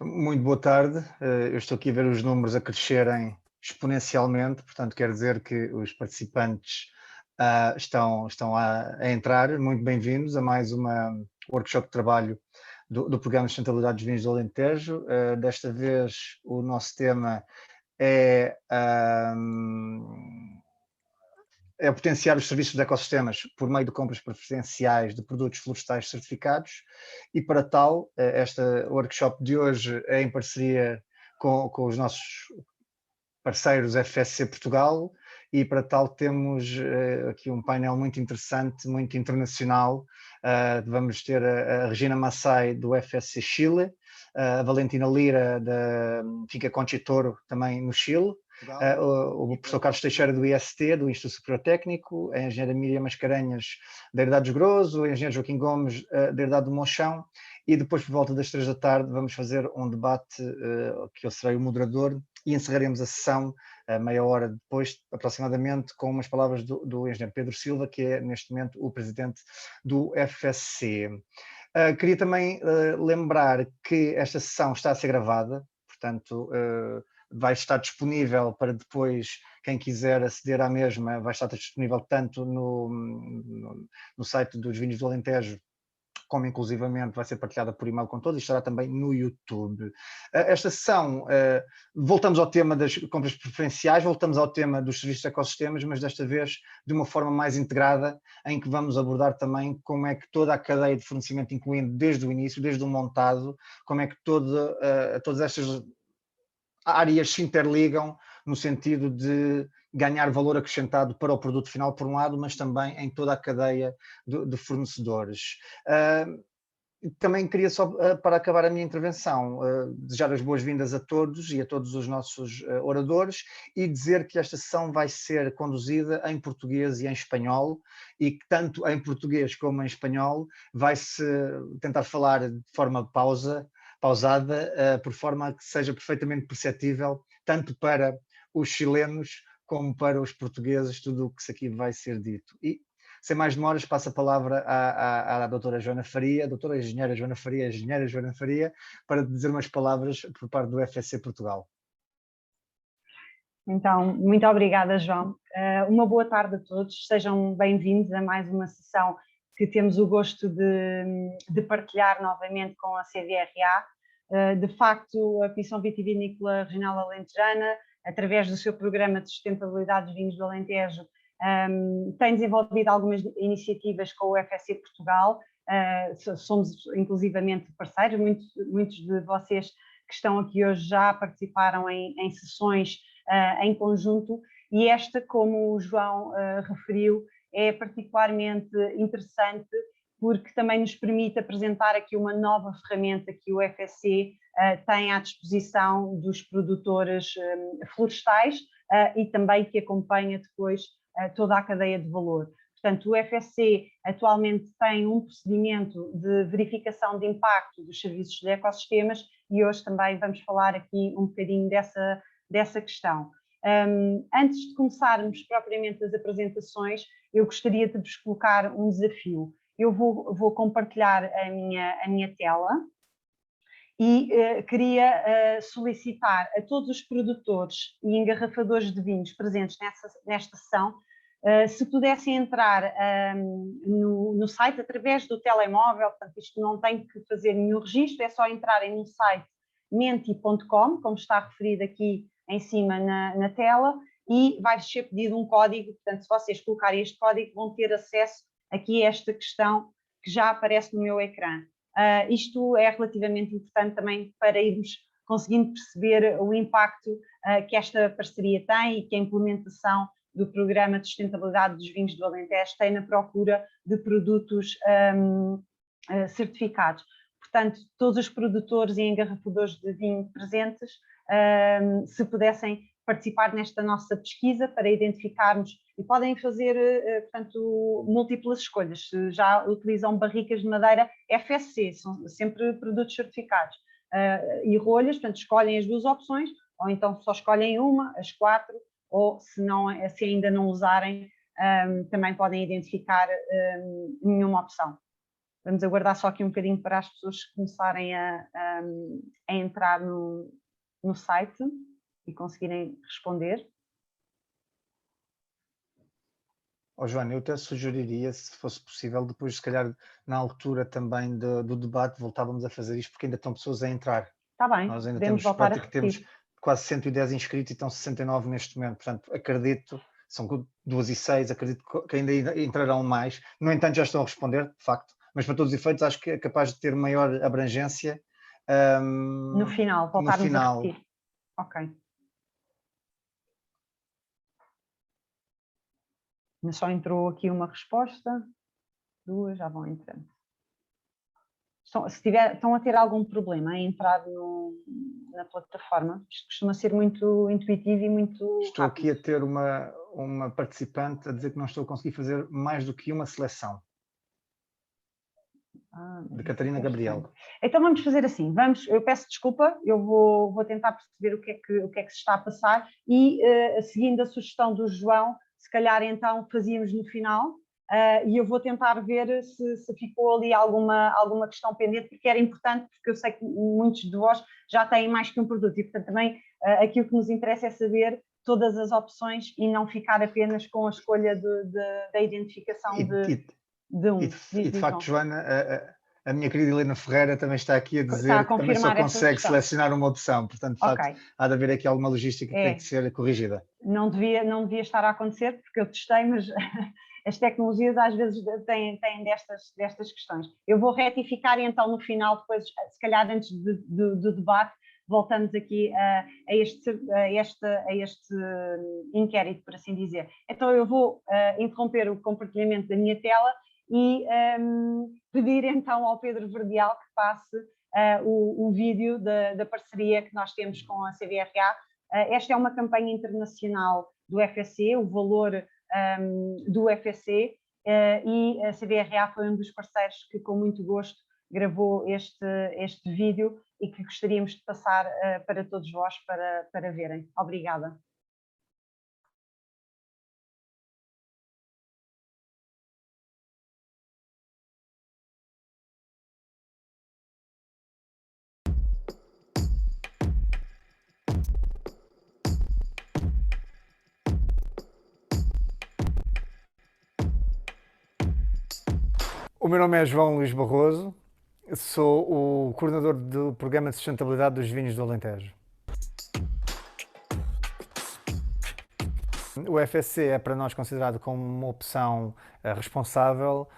Muito boa tarde. Eu estou aqui a ver os números a crescerem exponencialmente, portanto, quer dizer que os participantes estão a entrar. Muito bem-vindos a mais uma workshop de trabalho do Programa de Sustentabilidade dos Vinhos do Alentejo. Desta vez, o nosso tema é potenciar os serviços de ecossistemas por meio de compras preferenciais de produtos florestais certificados e para tal, esta workshop de hoje é em parceria com os nossos parceiros FSC Portugal e para tal temos aqui um painel muito interessante, muito internacional. Vamos ter a Regina Massai do FSC Chile, a Valentina Lira da Finca Conchitoro também no Chile, o professor Carlos Teixeira do IST, do Instituto Superior Técnico, a engenheira Miriam Mascarenhas da Herdade dos Groso, o engenheiro Joaquim Gomes da Herdade do Monchão e depois por volta das 3 da tarde vamos fazer um debate que eu serei o moderador e encerraremos a sessão meia hora depois, aproximadamente, com umas palavras do engenheiro Pedro Silva, que é neste momento o presidente do FSC. Queria também lembrar que esta sessão está a ser gravada, portanto vai estar disponível para depois, quem quiser aceder à mesma, vai estar disponível tanto no site dos Vinhos do Alentejo, como inclusivamente vai ser partilhada por e-mail com todos e estará também no YouTube. Esta sessão, voltamos ao tema das compras preferenciais, voltamos ao tema dos serviços de ecossistemas, mas desta vez de uma forma mais integrada, em que vamos abordar também como é que toda a cadeia de fornecimento, incluindo desde o início, desde o montado, como é que todas estas áreas se interligam no sentido de ganhar valor acrescentado para o produto final, por um lado, mas também em toda a cadeia de fornecedores. Também queria só, para acabar a minha intervenção, desejar as boas-vindas a todos e a todos os nossos oradores e dizer que esta sessão vai ser conduzida em português e em espanhol e que tanto em português como em espanhol vai-se tentar falar de forma pausada, por forma a que seja perfeitamente perceptível, tanto para os chilenos como para os portugueses, tudo o que aqui vai ser dito. E, sem mais demoras, passo a palavra à doutora Joana Faria, doutora engenheira Joana Faria, para dizer umas palavras por parte do FSC Portugal. Então, muito obrigada, João. Uma boa tarde a todos, sejam bem-vindos a mais uma sessão que temos o gosto de partilhar novamente com a CVRA. De facto, a Comissão Vitivinícola Regional Alentejana, através do seu programa de sustentabilidade dos vinhos do Alentejo, tem desenvolvido algumas iniciativas com o FSC Portugal, somos inclusivamente parceiros, muitos de vocês que estão aqui hoje já participaram em sessões em conjunto e esta, como o João referiu, é particularmente interessante porque também nos permite apresentar aqui uma nova ferramenta que o FSC tem à disposição dos produtores florestais e também que acompanha depois toda a cadeia de valor. Portanto, o FSC atualmente tem um procedimento de verificação de impacto dos serviços de ecossistemas e hoje também vamos falar aqui um bocadinho dessa questão. Antes de começarmos propriamente as apresentações, eu gostaria de vos colocar um desafio. Eu vou compartilhar a minha tela e queria solicitar a todos os produtores e engarrafadores de vinhos presentes nesta sessão se pudessem entrar no site através do telemóvel, portanto isto não tem que fazer nenhum registro, é só entrarem no site menti.com, como está referido aqui em cima na tela, e vai-vos ser pedido um código, portanto se vocês colocarem este código vão ter acesso aqui a esta questão que já aparece no meu ecrã. Isto é relativamente importante também para irmos conseguindo perceber o impacto que esta parceria tem e que a implementação do Programa de Sustentabilidade dos Vinhos do Alentejo tem na procura de produtos certificados. Portanto, todos os produtores e engarrafadores de vinho presentes, se pudessem participar nesta nossa pesquisa para identificarmos, e podem fazer, portanto, múltiplas escolhas. Se já utilizam barricas de madeira FSC, são sempre produtos certificados, e rolhas, portanto, escolhem as duas opções, ou então só escolhem uma, as 4, ou se ainda não usarem, também podem identificar nenhuma opção. Vamos aguardar só aqui um bocadinho para as pessoas começarem a entrar no site e conseguirem responder. Joana, eu até sugeriria, se fosse possível, depois, se calhar, na altura também do debate, voltávamos a fazer isto, porque ainda estão pessoas a entrar. Está bem, Nós ainda podemos temos, voltar a repetir. temos quase 110 inscritos e estão 69 neste momento. Portanto, acredito, são 2 e 6, acredito que ainda entrarão mais. No entanto, já estão a responder, de facto, mas para todos os efeitos acho que é capaz de ter maior abrangência. No final, voltarmos a repetir. Ok. Mas só entrou aqui uma resposta, 2 já vão entrando. Estão a ter algum problema em entrar na plataforma? Isto costuma ser muito intuitivo e muito Estou rápido. aqui a ter uma participante a dizer que não estou a conseguir fazer mais do que uma seleção. De Catarina Gabriel. Então vamos fazer assim, eu peço desculpa, eu vou tentar perceber o que é que se está a passar e seguindo a sugestão do João, se calhar então fazíamos no final e eu vou tentar ver se ficou ali alguma questão pendente, porque era importante, porque eu sei que muitos de vós já têm mais que um produto e portanto também aquilo que nos interessa é saber todas as opções e não ficar apenas com a escolha da identificação de um. E de facto, Joana, a minha querida Helena Ferreira também está aqui a dizer que também só consegue selecionar uma opção, portanto, de facto, há de haver aqui alguma logística que tem que ser corrigida. Não devia estar a acontecer, porque eu testei, mas as tecnologias às vezes têm destas questões. Eu vou retificar então no final, depois, se calhar antes do debate, voltamos aqui a este inquérito, por assim dizer. Então eu vou interromper o compartilhamento da minha tela e pedir então ao Pedro Verdial que passe o vídeo da parceria que nós temos com a CVRA. Esta é uma campanha internacional do FSC, o valor do FSC, e a CVRA foi um dos parceiros que com muito gosto gravou este vídeo e que gostaríamos de passar para todos vós para verem. Obrigada. O meu nome é João Luís Barroso, sou o coordenador do Programa de Sustentabilidade dos Vinhos do Alentejo. O FSC é para nós considerado como uma opção responsável,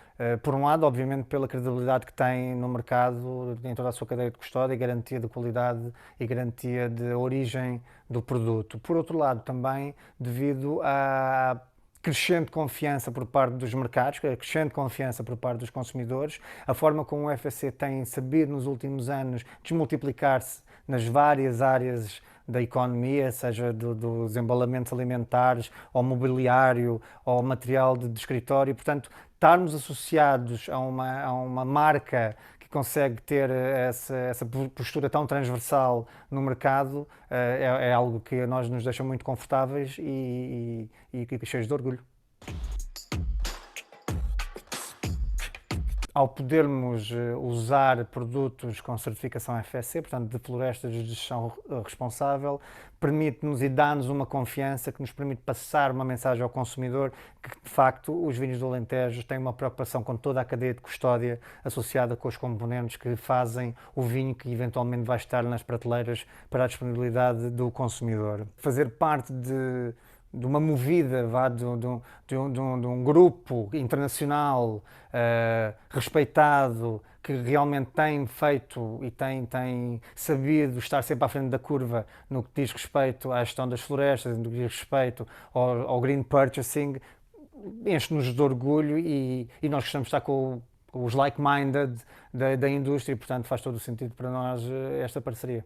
por um lado, obviamente, pela credibilidade que tem no mercado, em toda a sua cadeia de custódia, e garantia de qualidade e garantia de origem do produto. Por outro lado, também devido à crescente confiança por parte dos mercados, crescente confiança por parte dos consumidores, a forma como o FSC tem sabido nos últimos anos desmultiplicar-se nas várias áreas da economia, seja dos embalamentos alimentares, ao mobiliário, ao material de escritório. Portanto, estarmos associados a uma marca que consegue ter essa postura tão transversal no mercado é algo que a nós nos deixa muito confortáveis e cheios de orgulho. Ao podermos usar produtos com certificação FSC, portanto de florestas de gestão responsável, permite-nos e dá-nos uma confiança que nos permite passar uma mensagem ao consumidor que, de facto, os vinhos do Alentejo têm uma preocupação com toda a cadeia de custódia associada com os componentes que fazem o vinho que eventualmente vai estar nas prateleiras para a disponibilidade do consumidor. Fazer parte de uma movida, de um grupo internacional respeitado, que realmente tem feito e tem sabido estar sempre à frente da curva no que diz respeito à gestão das florestas, no que diz respeito ao green purchasing, enche-nos de orgulho e nós gostamos de estar com os like-minded da indústria e, portanto, faz todo o sentido para nós esta parceria.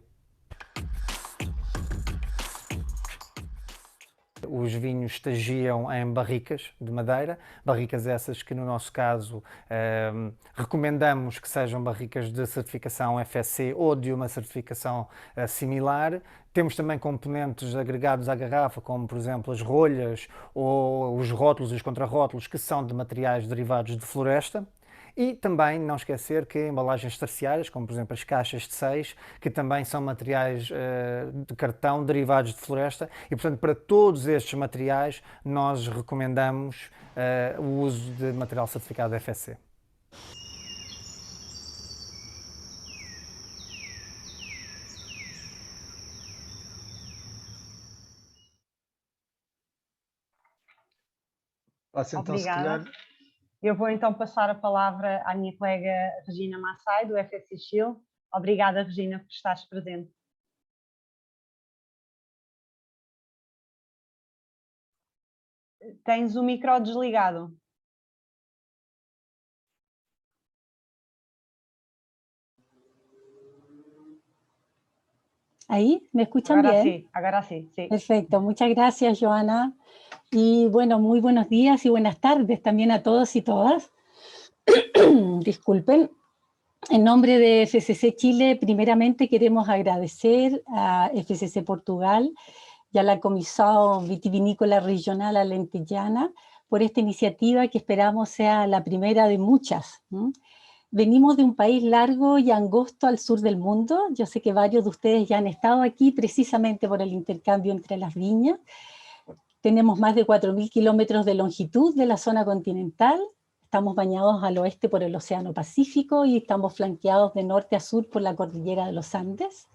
Os vinhos estagiam em barricas de madeira, barricas essas que no nosso caso recomendamos que sejam barricas de certificação FSC ou de uma certificação similar. Temos também componentes agregados à garrafa, como por exemplo as rolhas ou os rótulos e os contrarrótulos, que são de materiais derivados de floresta. E também não esquecer que embalagens terciárias, como por exemplo as caixas de 6, que também são materiais de cartão derivados de floresta e, portanto, para todos estes materiais nós recomendamos o uso de material certificado FSC. Passo então, se Obrigada. calhar. Eu vou então passar a palavra à minha colega Regina Massai, do FSC Chile. Obrigada, Regina, por estares presente. Tens o micro desligado. ¿Ahí? ¿Me escuchan bien? Ahora sí, sí. Perfecto, muchas gracias, Joana. Y bueno, muy buenos días y buenas tardes también a todos y todas. Disculpen. En nombre de FSC Chile, primeramente queremos agradecer a FSC Portugal y a la Comisión Vitivinícola Regional Alentejana por esta iniciativa que esperamos sea la primera de muchas. Venimos de un país largo y angosto al sur del mundo. Yo sé que varios de ustedes ya han estado aquí precisamente por el intercambio entre las viñas. Tenemos más de 4.000 kilómetros de longitud de la zona continental. Estamos bañados al oeste por el Océano Pacífico y estamos flanqueados de norte a sur por la cordillera de los Andes.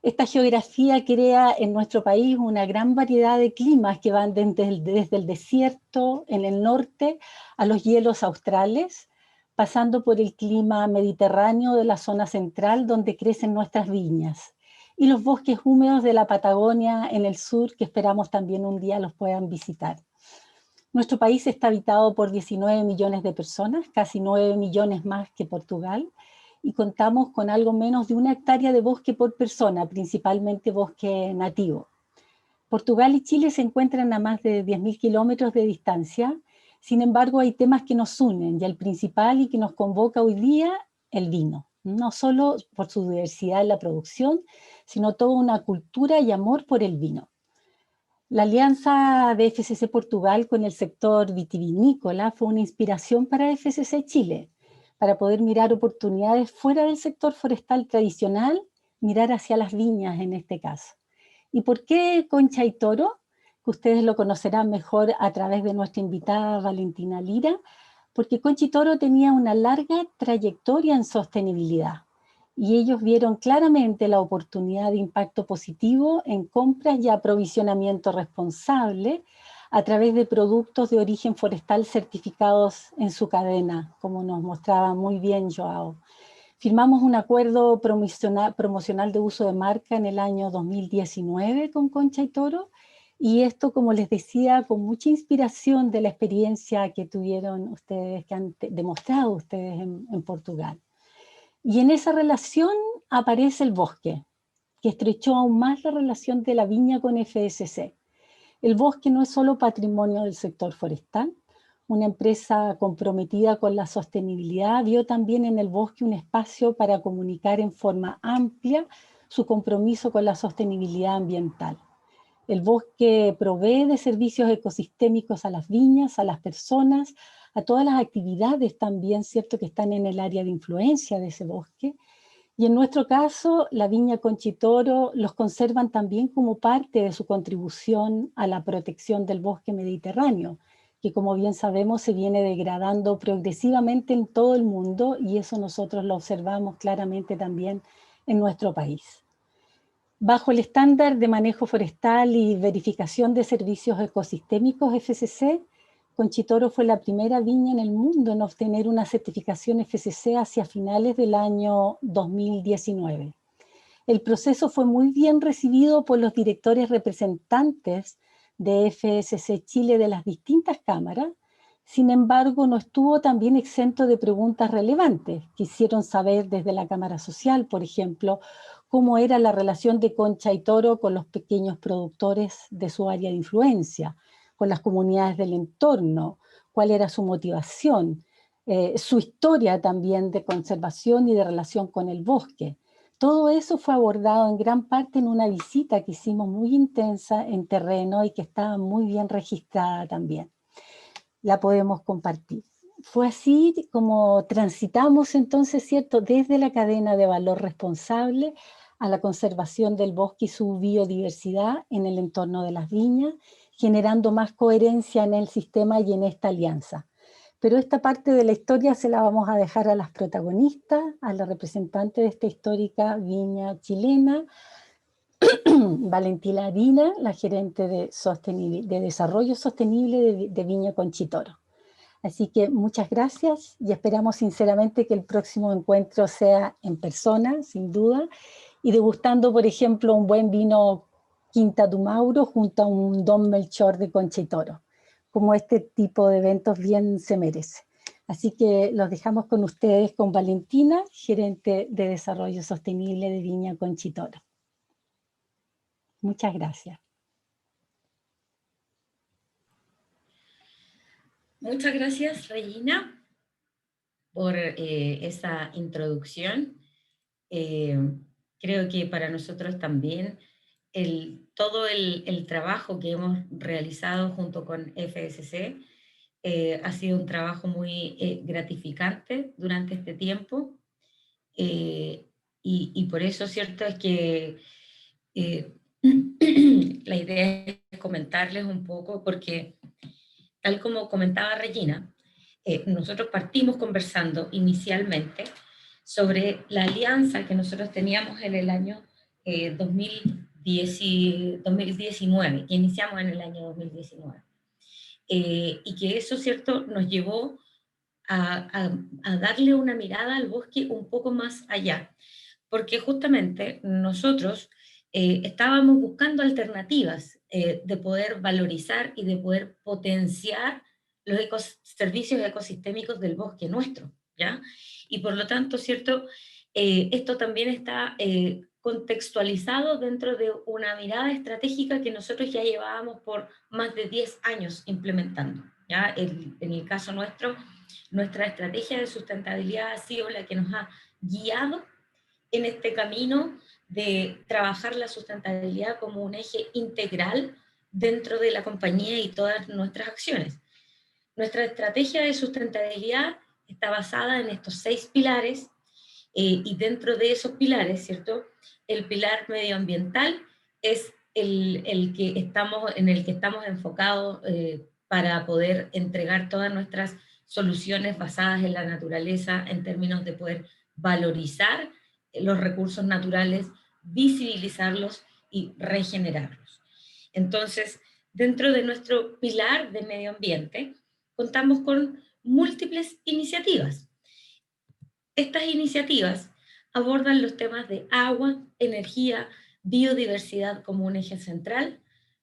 Esta geografía crea en nuestro país una gran variedad de climas que van desde el desierto en el norte a los hielos australes, pasando por el clima mediterráneo de la zona central donde crecen nuestras viñas, y los bosques húmedos de la Patagonia en el sur, que esperamos también un día los puedan visitar. Nuestro país está habitado por 19 millones de personas, casi 9 millones más que Portugal, y contamos con algo menos de 1 hectárea de bosque por persona, principalmente bosque nativo. Portugal y Chile se encuentran a más de 10.000 kilómetros de distancia. Sin embargo, hay temas que nos unen, y el principal y que nos convoca hoy día, el vino. No solo por su diversidad en la producción, sino toda una cultura y amor por el vino. La alianza de FSC Portugal con el sector vitivinícola fue una inspiración para FSC Chile, para poder mirar oportunidades fuera del sector forestal tradicional, mirar hacia las viñas en este caso. ¿Y por qué Concha y Toro? Que ustedes lo conocerán mejor a través de nuestra invitada Valentina Lira, porque Concha y Toro tenía una larga trayectoria en sostenibilidad y ellos vieron claramente la oportunidad de impacto positivo en compras y aprovisionamiento responsable a través de productos de origen forestal certificados en su cadena, como nos mostraba muy bien Joao. Firmamos un acuerdo promocional de uso de marca en el año 2019 con Concha y Toro, y esto, como les decía, con mucha inspiración de la experiencia que tuvieron ustedes, que han demostrado ustedes en Portugal. Y en esa relación aparece el bosque, que estrechó aún más la relación de la viña con FSC. El bosque no es solo patrimonio del sector forestal. Una empresa comprometida con la sostenibilidad vio también en el bosque un espacio para comunicar en forma amplia su compromiso con la sostenibilidad ambiental. El bosque provee de servicios ecosistémicos a las viñas, a las personas, a todas las actividades también, ¿cierto?, que están en el área de influencia de ese bosque. Y en nuestro caso, la viña Concha y Toro los conservan también como parte de su contribución a la protección del bosque mediterráneo, que como bien sabemos se viene degradando progresivamente en todo el mundo, y eso nosotros lo observamos claramente también en nuestro país. Bajo el estándar de manejo forestal y verificación de servicios ecosistémicos FSC, Concha y Toro fue la primera viña en el mundo en obtener una certificación FSC hacia finales del año 2019. El proceso fue muy bien recibido por los directores representantes de FSC Chile de las distintas cámaras. Sin embargo, no estuvo también exento de preguntas relevantes. Quisieron saber desde la Cámara Social, por ejemplo, cómo era la relación de Concha y Toro con los pequeños productores de su área de influencia, con las comunidades del entorno, cuál era su motivación, su historia también de conservación y de relación con el bosque. Todo eso fue abordado en gran parte en una visita que hicimos muy intensa en terreno y que estaba muy bien registrada también. La podemos compartir. fue así como transitamos entonces, ¿cierto?, desde la cadena de valor responsable a la conservación del bosque y su biodiversidad en el entorno de las viñas, generando más coherencia en el sistema y en esta alianza. Pero esta parte de la historia se la vamos a dejar a las protagonistas, a la representante de esta histórica viña chilena, Valentina Arina, la gerente de Desarrollo Sostenible de Viña Conchitoro. Así que muchas gracias y esperamos sinceramente que el próximo encuentro sea en persona, sin duda, y degustando, por ejemplo, un buen vino Quinta do Mauro junto a un Don Melchor de Conchitoro, como este tipo de eventos bien se merece. Así que los dejamos con ustedes, con Valentina, gerente de Desarrollo Sostenible de Viña Conchitoro. Muchas gracias. Muchas gracias, Regina, por esa introducción. Creo que para nosotros también todo el trabajo que hemos realizado junto con FSC ha sido un trabajo muy gratificante durante este tiempo. Y por eso, cierto, es que la idea es comentarles un poco, porque tal como comentaba Regina, nosotros partimos conversando inicialmente sobre la alianza que nosotros teníamos en el año 2019, que iniciamos en el año 2019. Y que eso, cierto, nos llevó a darle una mirada al bosque un poco más allá, porque justamente nosotros estábamos buscando alternativas de poder valorizar y de poder potenciar los servicios ecosistémicos del bosque nuestro, ¿ya? Y por lo tanto, ¿cierto? Esto también está contextualizado dentro de una mirada estratégica que nosotros ya llevábamos por más de 10 años implementando, ¿ya? En el caso nuestro, nuestra estrategia de sustentabilidad ha sido la que nos ha guiado en este camino de trabajar la sustentabilidad como un eje integral dentro de la compañía y todas nuestras acciones. Nuestra estrategia de sustentabilidad está basada en estos 6 pilares, y dentro de esos pilares, ¿cierto? El pilar medioambiental es en el que estamos enfocados para poder entregar todas nuestras soluciones basadas en la naturaleza en términos de poder valorizar los recursos naturales, visibilizarlos y regenerarlos. Entonces, dentro de nuestro pilar de medio ambiente, contamos con múltiples iniciativas. Estas iniciativas abordan los temas de agua, energía, biodiversidad como un eje central,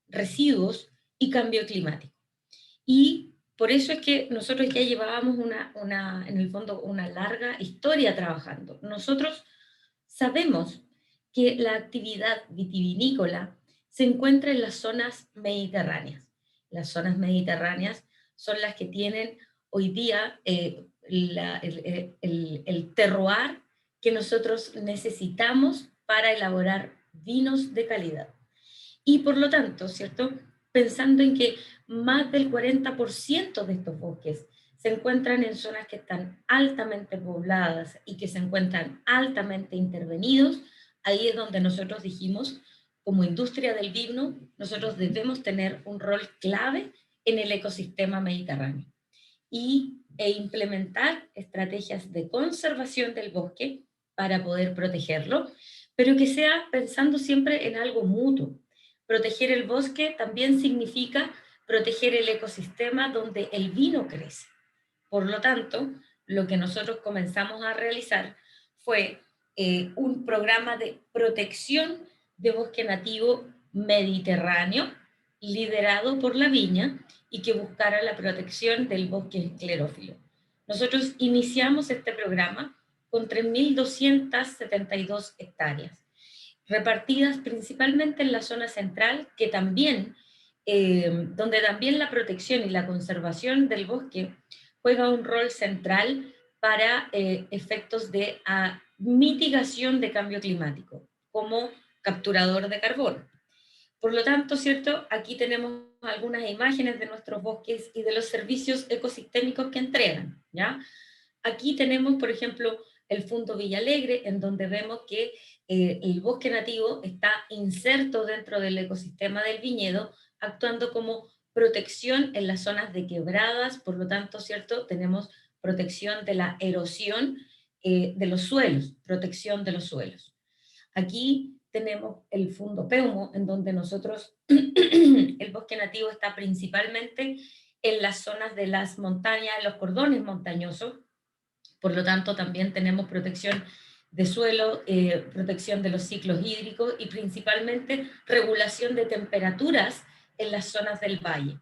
residuos y cambio climático. Y por eso es que nosotros ya llevábamos en el fondo una larga historia trabajando. Nosotros sabemos que la actividad vitivinícola se encuentra en las zonas mediterráneas. Las zonas mediterráneas son las que tienen hoy día el terroir que nosotros necesitamos para elaborar vinos de calidad. Y por lo tanto, ¿cierto? Pensando en que más del 40% de estos bosques se encuentran en zonas que están altamente pobladas y que se encuentran altamente intervenidos, ahí es donde nosotros dijimos, como industria del vino, nosotros debemos tener un rol clave en el ecosistema mediterráneo e implementar estrategias de conservación del bosque para poder protegerlo, pero que sea pensando siempre en algo mutuo. Proteger el bosque también significa proteger el ecosistema donde el vino crece. Por lo tanto, lo que nosotros comenzamos a realizar fue un programa de protección de bosque nativo mediterráneo, liderado por la viña, y que buscara la protección del bosque esclerófilo. Nosotros iniciamos este programa con 3.272 hectáreas, repartidas principalmente en la zona central, que también, donde también la protección y la conservación del bosque juega un rol central para efectos de mitigación de cambio climático, como capturador de carbono. Por lo tanto, ¿cierto? Aquí tenemos algunas imágenes de nuestros bosques y de los servicios ecosistémicos que entregan, ¿ya? Aquí tenemos, por ejemplo, el Fundo Villalegre, en donde vemos que el bosque nativo está inserto dentro del ecosistema del viñedo, actuando como protección en las zonas de quebradas, por lo tanto, ¿cierto? Tenemos protección de la erosión de los suelos, protección de los suelos. Aquí tenemos el Fundo Peumo, en donde nosotros, el bosque nativo está principalmente en las zonas de las montañas, en los cordones montañosos, por lo tanto también tenemos protección de suelo, protección de los ciclos hídricos y principalmente regulación de temperaturas en las zonas del valle.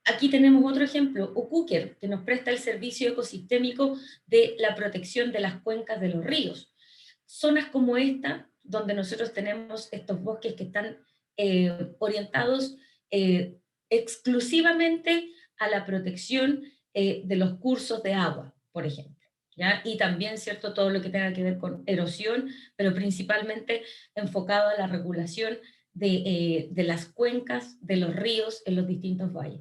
Aquí tenemos otro ejemplo, Ucúquer, que nos presta el servicio ecosistémico de la protección de las cuencas de los ríos. Zonas como esta, donde nosotros tenemos estos bosques que están orientados exclusivamente a la protección de los cursos de agua, por ejemplo, ¿ya? Y también, ¿cierto?, todo lo que tenga que ver con erosión, pero principalmente enfocado a la regulación de las cuencas de los ríos en los distintos valles.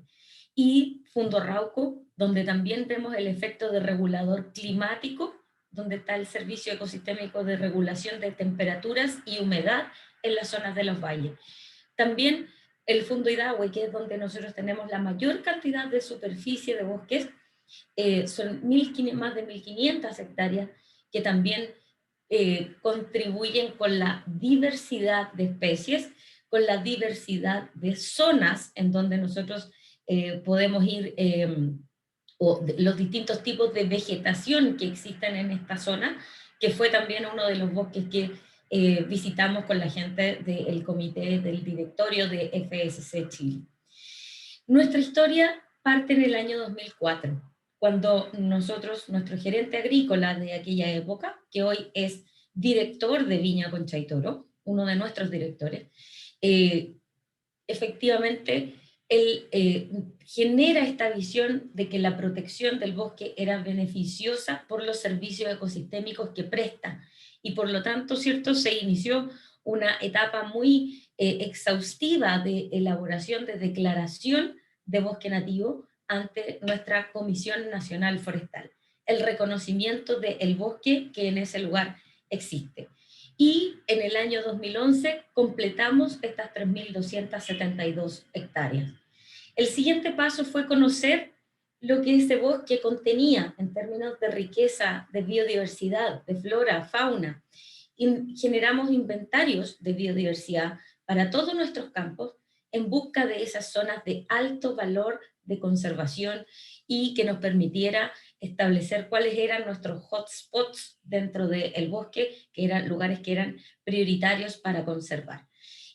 Y Fundo Rauco, donde también vemos el efecto de regulador climático, donde está el servicio ecosistémico de regulación de temperaturas y humedad en las zonas de los valles. También el Fundo Idahue, que es donde nosotros tenemos la mayor cantidad de superficie de bosques, son más de 1.500 hectáreas, que también contribuyen con la diversidad de especies, con la diversidad de zonas en donde nosotros podemos ir, o los distintos tipos de vegetación que existen en esta zona, que fue también uno de los bosques que visitamos con la gente del comité del directorio de FSC Chile. Nuestra historia parte en el año 2004, cuando nosotros, nuestro gerente agrícola de aquella época, que hoy es director de Viña Concha y Toro, uno de nuestros directores, efectivamente él genera esta visión de que la protección del bosque era beneficiosa por los servicios ecosistémicos que presta, y por lo tanto, ¿cierto?, se inició una etapa muy exhaustiva de elaboración de declaración de bosque nativo ante nuestra Comisión Nacional Forestal, el reconocimiento del bosque que en ese lugar existe. Y en el año 2011 completamos estas 3.272 hectáreas. El siguiente paso fue conocer lo que ese bosque contenía en términos de riqueza, de biodiversidad, de flora, fauna. Y generamos inventarios de biodiversidad para todos nuestros campos en busca de esas zonas de alto valor de conservación y que nos permitiera establecer cuáles eran nuestros hotspots dentro del bosque, que eran lugares que eran prioritarios para conservar.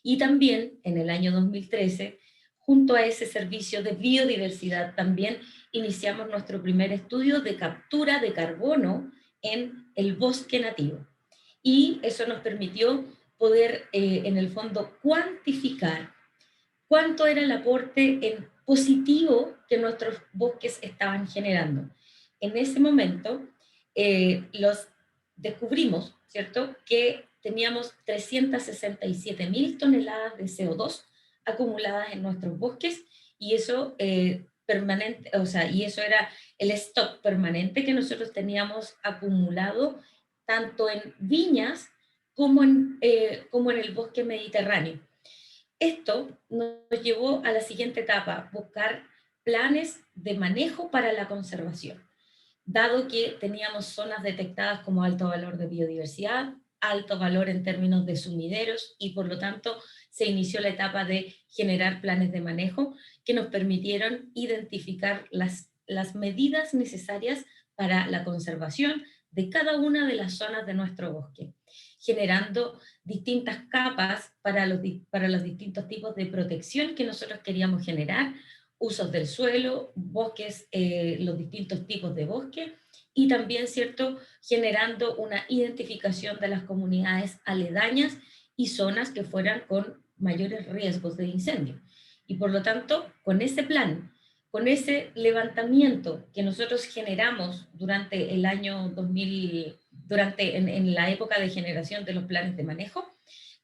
Y también en el año 2013, junto a ese servicio de biodiversidad, también iniciamos nuestro primer estudio de captura de carbono en el bosque nativo. Y eso nos permitió poder, en el fondo, cuantificar cuánto era el aporte en positivo que nuestros bosques estaban generando. En ese momento los descubrimos, ¿cierto?, que teníamos 367.000 toneladas de CO2 acumuladas en nuestros bosques, y eso permanente, o sea, y eso era el stock permanente que nosotros teníamos acumulado tanto en viñas como en el bosque mediterráneo. Esto nos llevó a la siguiente etapa, buscar planes de manejo para la conservación, dado que teníamos zonas detectadas como alto valor de biodiversidad, alto valor en términos de sumideros, y por lo tanto se inició la etapa de generar planes de manejo que nos permitieron identificar las medidas necesarias para la conservación de cada una de las zonas de nuestro bosque, generando distintas capas para los distintos tipos de protección que nosotros queríamos generar, usos del suelo, bosques, los distintos tipos de bosque, y también, ¿cierto?, generando una identificación de las comunidades aledañas y zonas que fueran con mayores riesgos de incendio. Y por lo tanto, con ese plan, con ese levantamiento que nosotros generamos durante el año 2000, en la época de generación de los planes de manejo,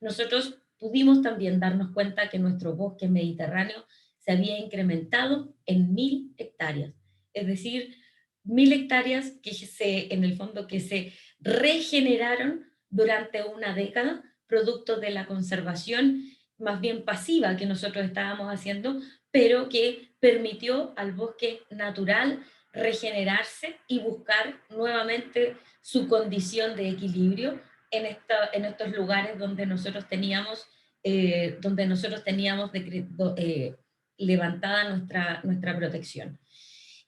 nosotros pudimos también darnos cuenta que nuestro bosque mediterráneo se había incrementado en 1000 hectáreas. Es decir, 1000 hectáreas que en el fondo que se regeneraron durante una década, producto de la conservación más bien pasiva que nosotros estábamos haciendo, pero que permitió al bosque natural regenerarse y buscar nuevamente su condición de equilibrio en estos lugares donde nosotros teníamos, levantada nuestra protección.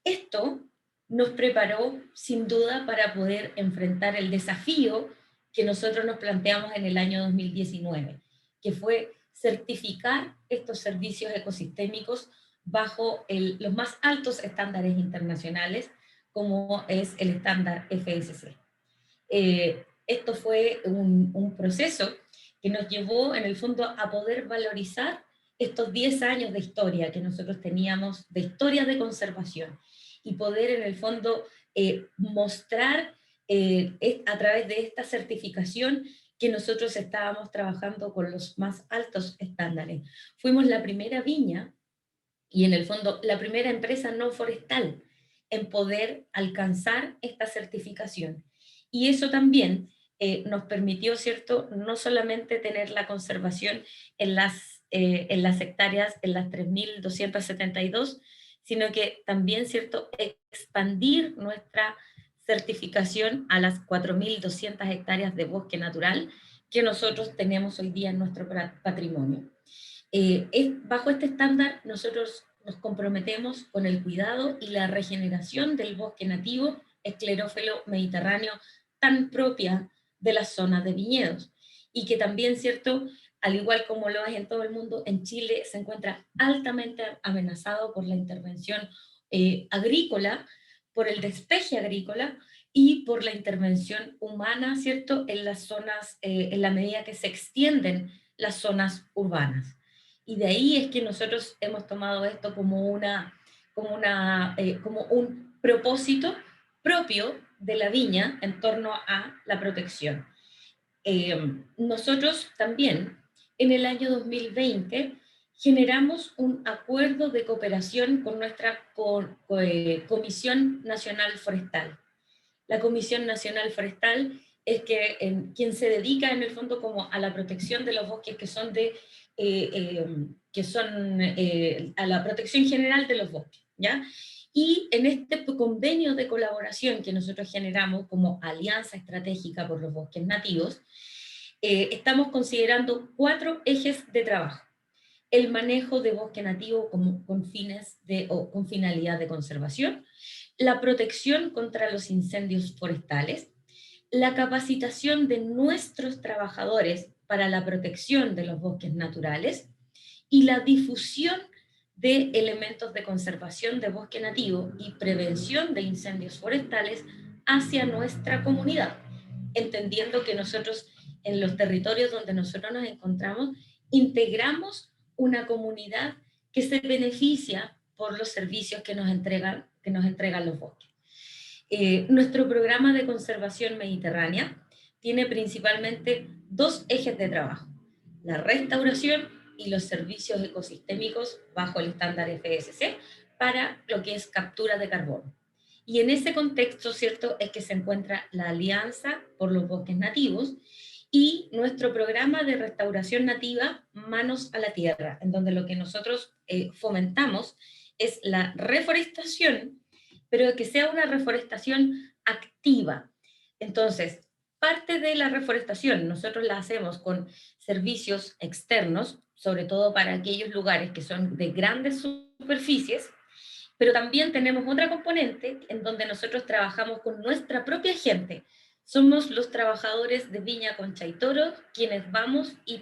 Esto nos preparó sin duda para poder enfrentar el desafío que nosotros nos planteamos en el año 2019, que fue certificar estos servicios ecosistémicos bajo los más altos estándares internacionales, como es el estándar FSC. Esto fue un proceso que nos llevó en el fondo a poder valorizar estos 10 años de historia que nosotros teníamos, de historia de conservación, y poder en el fondo mostrar a través de esta certificación que nosotros estábamos trabajando con los más altos estándares. Fuimos la primera viña y en el fondo la primera empresa no forestal en poder alcanzar esta certificación. Y eso también nos permitió, ¿cierto?, no solamente tener la conservación en las hectáreas, en las 3.272, sino que también, ¿cierto?, expandir nuestra certificación a las 4.200 hectáreas de bosque natural que nosotros tenemos hoy día en nuestro patrimonio. Bajo este estándar nosotros nos comprometemos con el cuidado y la regeneración del bosque nativo esclerófilo mediterráneo tan propia de las zonas de viñedos, y que también, ¿cierto?, al igual como lo es en todo el mundo, en Chile se encuentra altamente amenazado por la intervención agrícola, por el despeje agrícola y por la intervención humana, ¿cierto?, en las zonas, en la medida que se extienden las zonas urbanas. Y de ahí es que nosotros hemos tomado esto como un propósito propio de la viña en torno a la protección. Nosotros también en el año 2020 generamos un acuerdo de cooperación con nuestra Comisión Nacional Forestal. La Comisión Nacional Forestal es quien se dedica en el fondo como a la protección de los bosques a la protección general de los bosques, ¿ya? Y en este convenio de colaboración que nosotros generamos como Alianza Estratégica por los Bosques Nativos, estamos considerando 4 ejes de trabajo. El manejo de bosque nativo con finalidad de conservación, la protección contra los incendios forestales, la capacitación de nuestros trabajadores para la protección de los bosques naturales y la difusión de elementos de conservación de bosque nativo y prevención de incendios forestales hacia nuestra comunidad, entendiendo que nosotros en los territorios donde nosotros nos encontramos integramos una comunidad que se beneficia por los servicios que nos entregan los bosques. Nuestro programa de conservación mediterránea tiene principalmente 2 ejes de trabajo: la restauración y los servicios ecosistémicos bajo el estándar FSC para lo que es captura de carbono. Y en ese contexto, ¿cierto?, es que se encuentra la Alianza por los Bosques Nativos y nuestro programa de restauración nativa Manos a la Tierra, en donde lo que nosotros fomentamos es la reforestación, pero que sea una reforestación activa. Entonces, parte de la reforestación nosotros la hacemos con servicios externos, sobre todo para aquellos lugares que son de grandes superficies, pero también tenemos otra componente en donde nosotros trabajamos con nuestra propia gente. Somos los trabajadores de Viña Concha y Toro quienes vamos y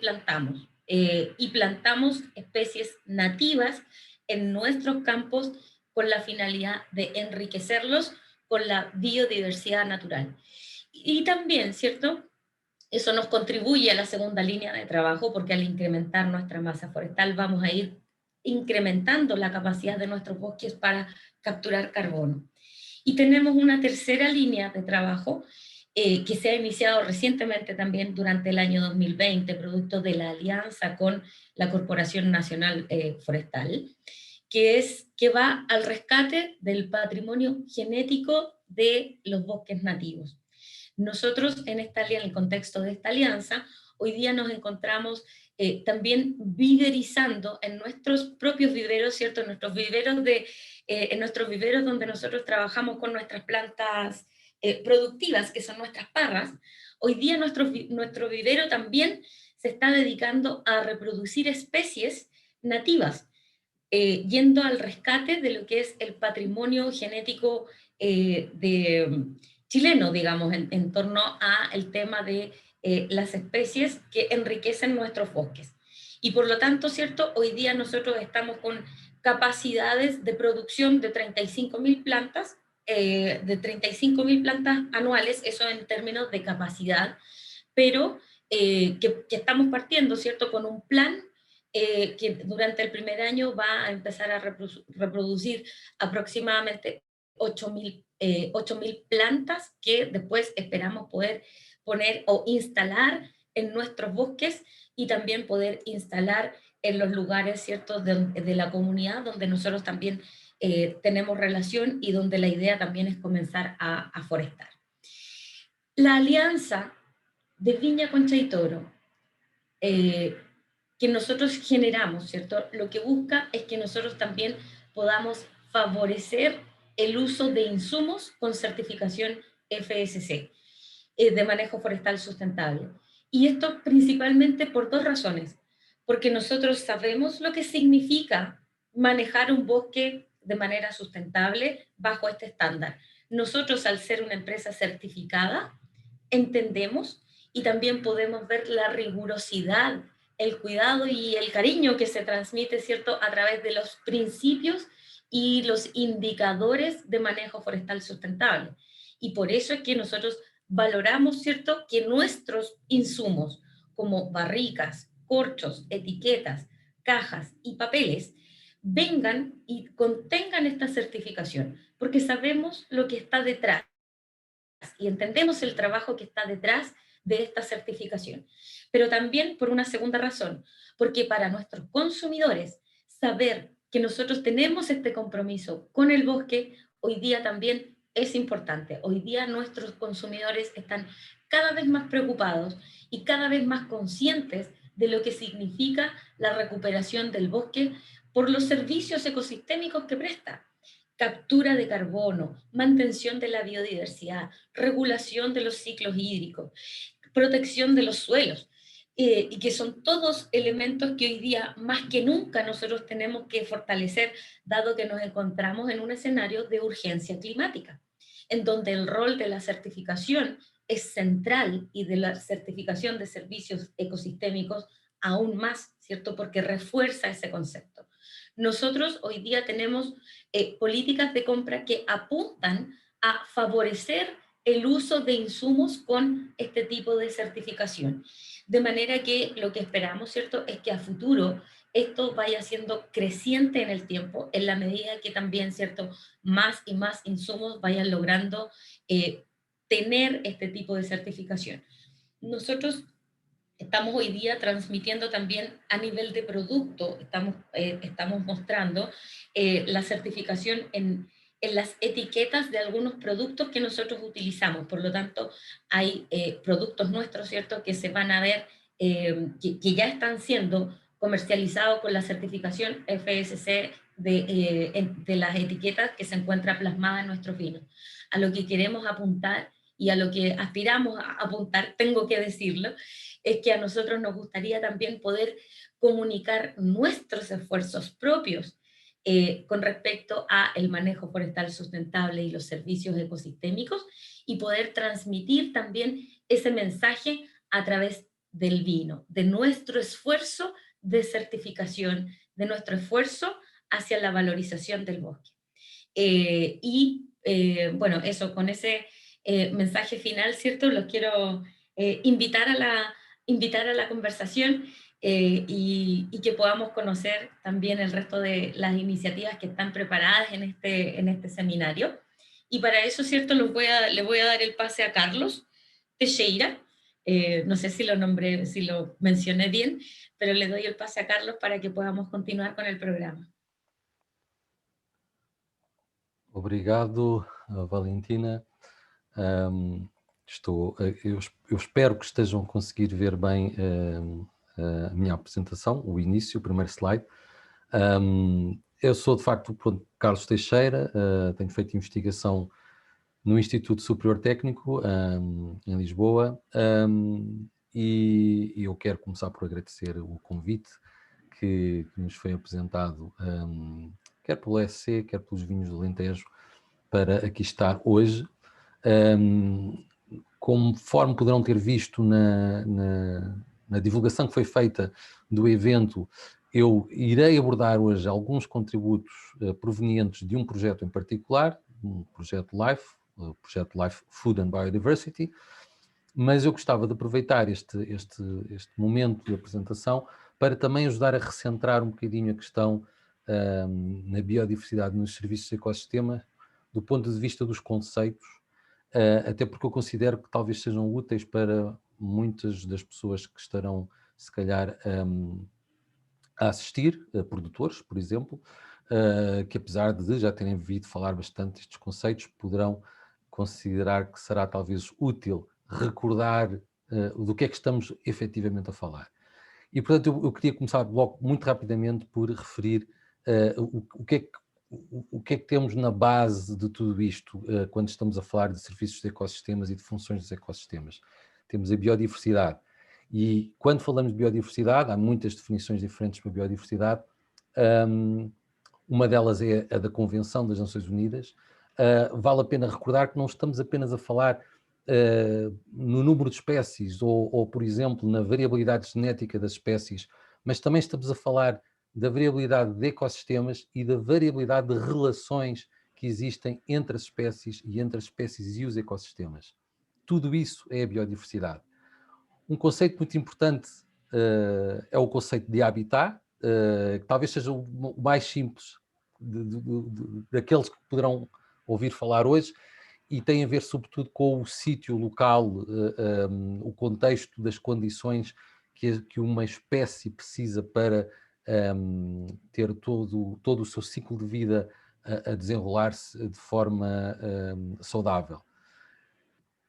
plantamos especies nativas en nuestros campos con la finalidad de enriquecerlos con la biodiversidad natural. Y también, ¿cierto?, eso nos contribuye a la segunda línea de trabajo, porque al incrementar nuestra masa forestal vamos a ir incrementando la capacidad de nuestros bosques para capturar carbono. Y tenemos una tercera línea de trabajo que se ha iniciado recientemente también durante el año 2020, producto de la alianza con la Corporación Nacional Forestal, que va al rescate del patrimonio genético de los bosques nativos. Nosotros en el contexto de esta alianza, hoy día nos encontramos también viverizando en nuestros propios viveros, ¿cierto? En nuestros viveros donde nosotros trabajamos con nuestras plantas productivas, que son nuestras parras. Hoy día nuestro vivero también se está dedicando a reproducir especies nativas, yendo al rescate de lo que es el patrimonio genético chileno, digamos, en torno al tema de las especies que enriquecen nuestros bosques. Y por lo tanto, ¿cierto? Hoy día nosotros estamos con capacidades de producción de 35.000 plantas, anuales, eso en términos de capacidad, pero que estamos partiendo, ¿cierto? Con un plan que durante el primer año va a empezar a reproducir aproximadamente 8.000 plantas que después esperamos poder poner o instalar en nuestros bosques y también poder instalar en los lugares, ¿cierto?, de la comunidad donde nosotros también tenemos relación y donde la idea también es comenzar a forestar. La alianza de Viña Concha y Toro, que nosotros generamos, ¿cierto? Lo que busca es que nosotros también podamos favorecer el uso de insumos con certificación FSC, de manejo forestal sustentable. Y esto principalmente por dos razones. Porque nosotros sabemos lo que significa manejar un bosque de manera sustentable bajo este estándar. Nosotros, al ser una empresa certificada, entendemos y también podemos ver la rigurosidad, el cuidado y el cariño que se transmite, ¿cierto?, a través de los principios y los indicadores de manejo forestal sustentable. Y por eso es que nosotros valoramos, ¿cierto?, que nuestros insumos, como barricas, corchos, etiquetas, cajas y papeles, vengan y contengan esta certificación, porque sabemos lo que está detrás y entendemos el trabajo que está detrás de esta certificación. Pero también por una segunda razón, porque para nuestros consumidores saber que nosotros tenemos este compromiso con el bosque, hoy día también es importante. Hoy día nuestros consumidores están cada vez más preocupados y cada vez más conscientes de lo que significa la recuperación del bosque por los servicios ecosistémicos que presta. Captura de carbono, mantención de la biodiversidad, regulación de los ciclos hídricos, protección de los suelos, y que son todos elementos que hoy día más que nunca nosotros tenemos que fortalecer, dado que nos encontramos en un escenario de urgencia climática, en donde el rol de la certificación es central y de la certificación de servicios ecosistémicos aún más, ¿cierto? Porque refuerza ese concepto. Nosotros hoy día tenemos políticas de compra que apuntan a favorecer el uso de insumos con este tipo de certificación. De manera que lo que esperamos, ¿cierto?, es que a futuro esto vaya siendo creciente en el tiempo, en la medida que también, ¿cierto?, más y más insumos vayan logrando tener este tipo de certificación. Nosotros estamos hoy día transmitiendo también a nivel de producto, estamos mostrando la certificación en las etiquetas de algunos productos que nosotros utilizamos. Por lo tanto, hay productos nuestros, ¿cierto?, que se van a ver, que ya están siendo comercializados con la certificación FSC de las etiquetas que se encuentra plasmada en nuestros vinos. A lo que queremos apuntar y a lo que aspiramos a apuntar, tengo que decirlo, es que a nosotros nos gustaría también poder comunicar nuestros esfuerzos propios con respecto a el manejo forestal sustentable y los servicios ecosistémicos y poder transmitir también ese mensaje a través del vino, de nuestro esfuerzo de certificación, de nuestro esfuerzo hacia la valorización del bosque. Bueno, eso, con ese mensaje final, ¿cierto? Los quiero invitar a la conversación y que podamos conocer también el resto de las iniciativas que están preparadas en este seminario. Y para eso, ¿cierto?, le voy a dar el pase a Carlos Teixeira. No sé si lo mencioné bien, pero le doy el pase a Carlos para que podamos continuar con el programa. Obrigado, Valentina. Eu espero que estejam a conseguir ver bem a minha apresentação, o início, o primeiro slide. Eu sou, de facto, Carlos Teixeira, tenho feito investigação no Instituto Superior Técnico, em Lisboa, e eu quero começar por agradecer o convite que nos foi apresentado, quer pelo ESC, quer pelos Vinhos do Alentejo, para aqui estar hoje. Conforme poderão ter visto na divulgação que foi feita do evento, eu irei abordar hoje alguns contributos provenientes de um projeto em particular, um projeto LIFE, o projeto LIFE Food and Biodiversity, mas eu gostava de aproveitar este momento de apresentação para também ajudar a recentrar um bocadinho a questão na biodiversidade nos serviços de ecossistema, do ponto de vista dos conceitos, até porque eu considero que talvez sejam úteis para muitas das pessoas que estarão, se calhar, a assistir, produtores, por exemplo, que apesar de já terem ouvido falar bastante destes conceitos, poderão considerar que será talvez útil recordar do que é que estamos efetivamente a falar. E, portanto, eu queria começar logo muito rapidamente por referir o que é que temos na base de tudo isto quando estamos a falar de serviços de ecossistemas e de funções dos ecossistemas. Temos a biodiversidade. E quando falamos de biodiversidade, há muitas definições diferentes para a biodiversidade. Uma delas é a da Convenção das Nações Unidas. Vale a pena recordar que não estamos apenas a falar no número de espécies ou, por exemplo, na variabilidade genética das espécies, mas também estamos a falar da variabilidade de ecossistemas e da variabilidade de relações que existem entre as espécies e entre as espécies e os ecossistemas. Tudo isso é a biodiversidade. Um conceito muito importante é o conceito de habitat, que talvez seja o mais simples daqueles que poderão ouvir falar hoje, e tem a ver sobretudo com o sítio local, o contexto das condições que uma espécie precisa para ter todo o seu ciclo de vida a desenrolar-se de forma saudável.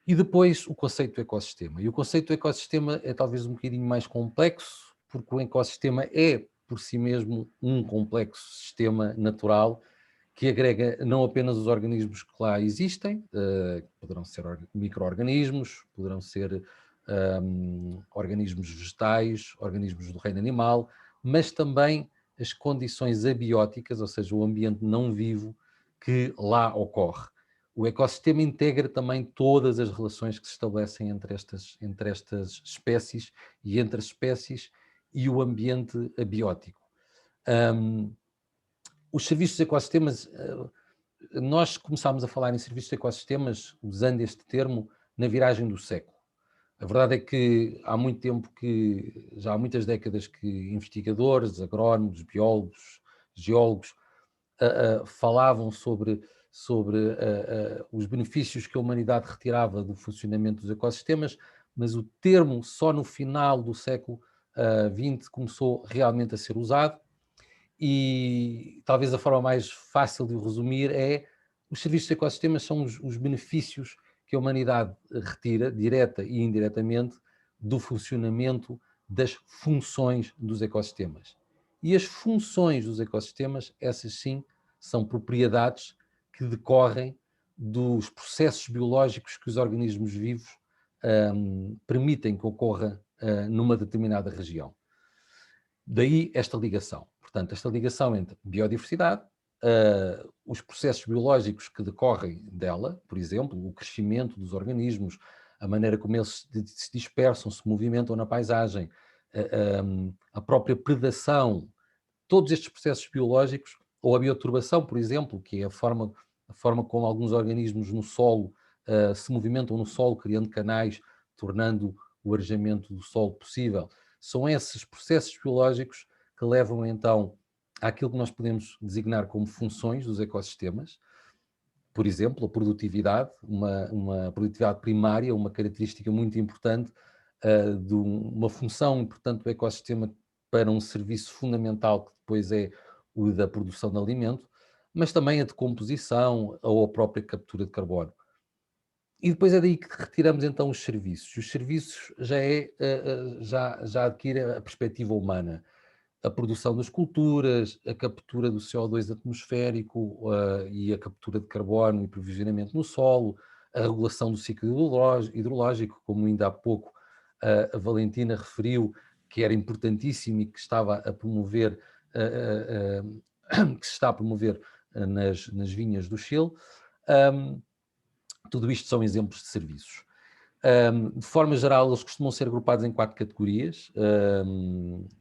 E depois o conceito do ecossistema. E o conceito do ecossistema é talvez um bocadinho mais complexo, porque o ecossistema é, por si mesmo, um complexo sistema natural que agrega não apenas os organismos que lá existem, poderão ser micro-organismos, poderão ser organismos vegetais, organismos do reino animal, mas também as condições abióticas, ou seja, o ambiente não vivo que lá ocorre. O ecossistema integra também todas as relações que se estabelecem entre estas espécies e entre as espécies e o ambiente abiótico. Os serviços de ecossistemas, nós começámos a falar em serviços de ecossistemas, usando este termo, na viragem do século. A verdade é que há muito tempo já há muitas décadas que investigadores, agrónomos, biólogos, geólogos, falavam sobre os benefícios que a humanidade retirava do funcionamento dos ecossistemas, mas o termo só no final do século XX começou realmente a ser usado. E talvez a forma mais fácil de o resumir é: os serviços de ecossistemas são os benefícios que a humanidade retira, direta e indiretamente, do funcionamento das funções dos ecossistemas. E as funções dos ecossistemas, essas sim, são propriedades que decorrem dos processos biológicos que os organismos vivos permitem que ocorra numa determinada região. Daí esta ligação. Portanto, esta ligação entre biodiversidade, os processos biológicos que decorrem dela, por exemplo, o crescimento dos organismos, a maneira como eles se dispersam, se movimentam na paisagem, a própria predação, todos estes processos biológicos, ou a bioturbação, por exemplo, que é a forma como alguns organismos no solo se movimentam no solo, criando canais, tornando o arejamento do solo possível. São esses processos biológicos que levam então àquilo que nós podemos designar como funções dos ecossistemas. Por exemplo, a produtividade, uma produtividade primária, uma característica muito importante de uma função importante do ecossistema para um serviço fundamental que depois é o da produção de alimento. mas também a decomposição ou a própria captura de carbono. E depois é daí que retiramos então os serviços. Os serviços já adquire a perspectiva humana. A produção das culturas, a captura do CO2 atmosférico e a captura de carbono e provisionamento no solo, a regulação do ciclo hidrológico, como ainda há pouco a Valentina referiu, que era importantíssimo e que estava a promover, que se está a promover nas vinhas do Chile. Tudo isto são exemplos de serviços. De forma geral, eles costumam ser agrupados em 4 categorias,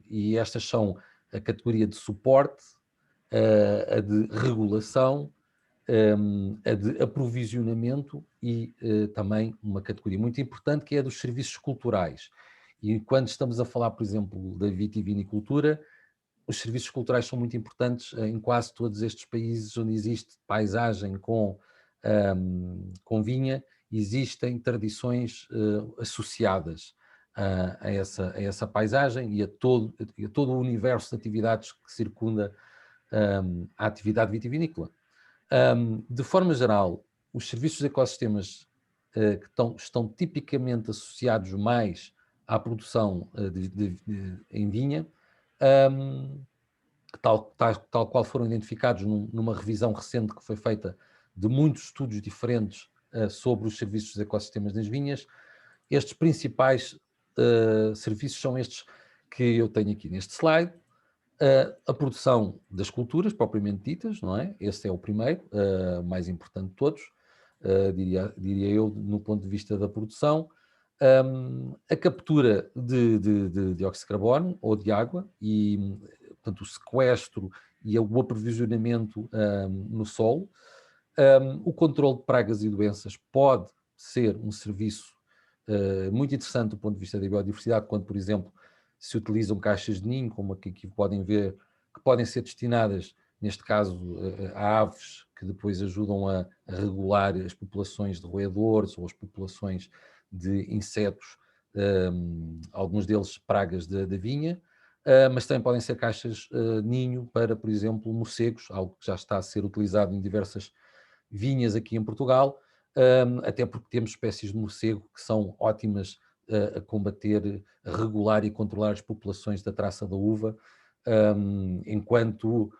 e estas são a categoria de suporte, a de regulação, a de aprovisionamento e também uma categoria muito importante que é a dos serviços culturais. E quando estamos a falar, por exemplo, da vitivinicultura, os serviços culturais são muito importantes em quase todos estes países onde existe paisagem com vinha. Existem tradições associadas a essa paisagem e a todo o universo de atividades que circunda a atividade vitivinícola. De forma geral, os serviços de ecossistemas que estão tipicamente associados mais à produção em vinha, tal qual foram identificados numa revisão recente que foi feita de muitos estudos diferentes sobre os serviços dos ecossistemas das vinhas. Estes principais serviços são estes que eu tenho aqui neste slide. A produção das culturas, propriamente ditas, não é? Esse é o primeiro, mais importante de todos, diria eu, no ponto de vista da produção. A captura de dióxido de carbono ou de água e, portanto, o sequestro e o aprovisionamento no solo. O controle de pragas e doenças pode ser um serviço muito interessante do ponto de vista da biodiversidade, quando, por exemplo, se utilizam caixas de ninho, como aqui podem ver, que podem ser destinadas, neste caso, a aves, que depois ajudam a regular as populações de roedores ou as populações de insetos, alguns deles pragas da vinha, mas também podem ser caixas ninho para, por exemplo, morcegos, algo que já está a ser utilizado em diversas vinhas aqui em Portugal, até porque temos espécies de morcego que são ótimas a combater, a regular e controlar as populações da traça da uva, enquanto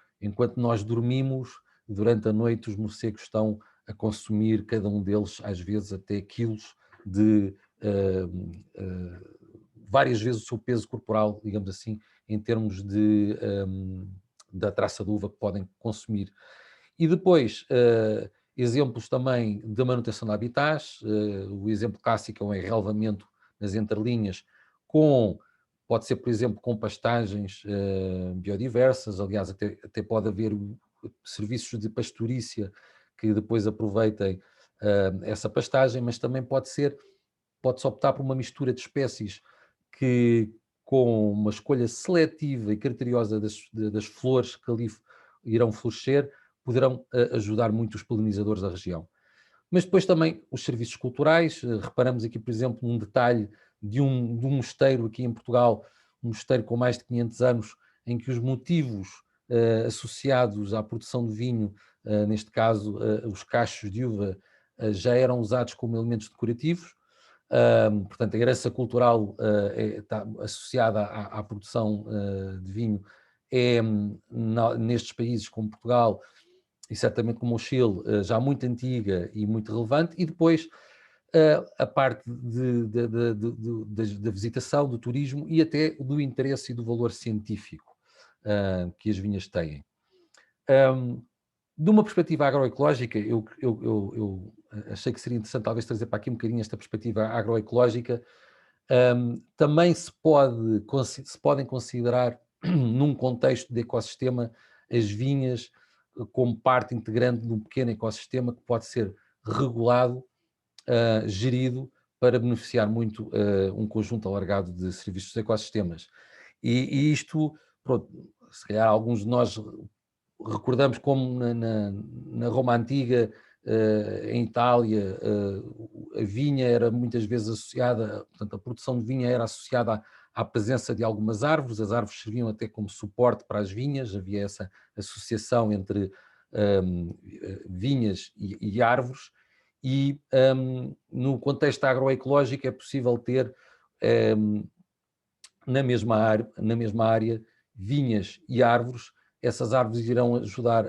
nós dormimos, durante a noite os morcegos estão a consumir, cada um deles, às vezes até quilos de várias vezes o seu peso corporal, digamos assim, em termos da traça da uva que podem consumir. E depois, exemplos também da manutenção de habitats, o exemplo clássico é o enrelvamento nas entrelinhas, pode ser, por exemplo, com pastagens biodiversas, aliás, até pode haver serviços de pastorícia que depois aproveitem essa pastagem, mas também pode-se optar por uma mistura de espécies que, com uma escolha seletiva e criteriosa das flores que ali irão florescer, poderão ajudar muito os polinizadores da região. Mas depois também os serviços culturais, reparamos aqui, por exemplo, num detalhe de um mosteiro aqui em Portugal, um mosteiro com mais de 500 anos, em que os motivos associados à produção de vinho, neste caso os cachos de uva, já eram usados como elementos decorativos. Portanto, a herança cultural está associada à produção de vinho, nestes países como Portugal e certamente como o Chile, já muito antiga e muito relevante. E depois a parte da visitação, do turismo e até do interesse e do valor científico que as vinhas têm. De uma perspectiva agroecológica, eu achei que seria interessante talvez trazer para aqui um bocadinho esta perspectiva agroecológica. Também se podem considerar, num contexto de ecossistema, as vinhas como parte integrante de um pequeno ecossistema que pode ser regulado, gerido, para beneficiar muito um conjunto alargado de serviços de ecossistemas. E isto, pronto, se calhar alguns de nós recordamos como na Roma Antiga, em Itália, a vinha era muitas vezes associada, portanto, a produção de vinha era associada à presença de algumas árvores, as árvores serviam até como suporte para as vinhas, havia essa associação entre vinhas e árvores, e no contexto agroecológico é possível ter na mesma área vinhas e árvores. Essas árvores irão ajudar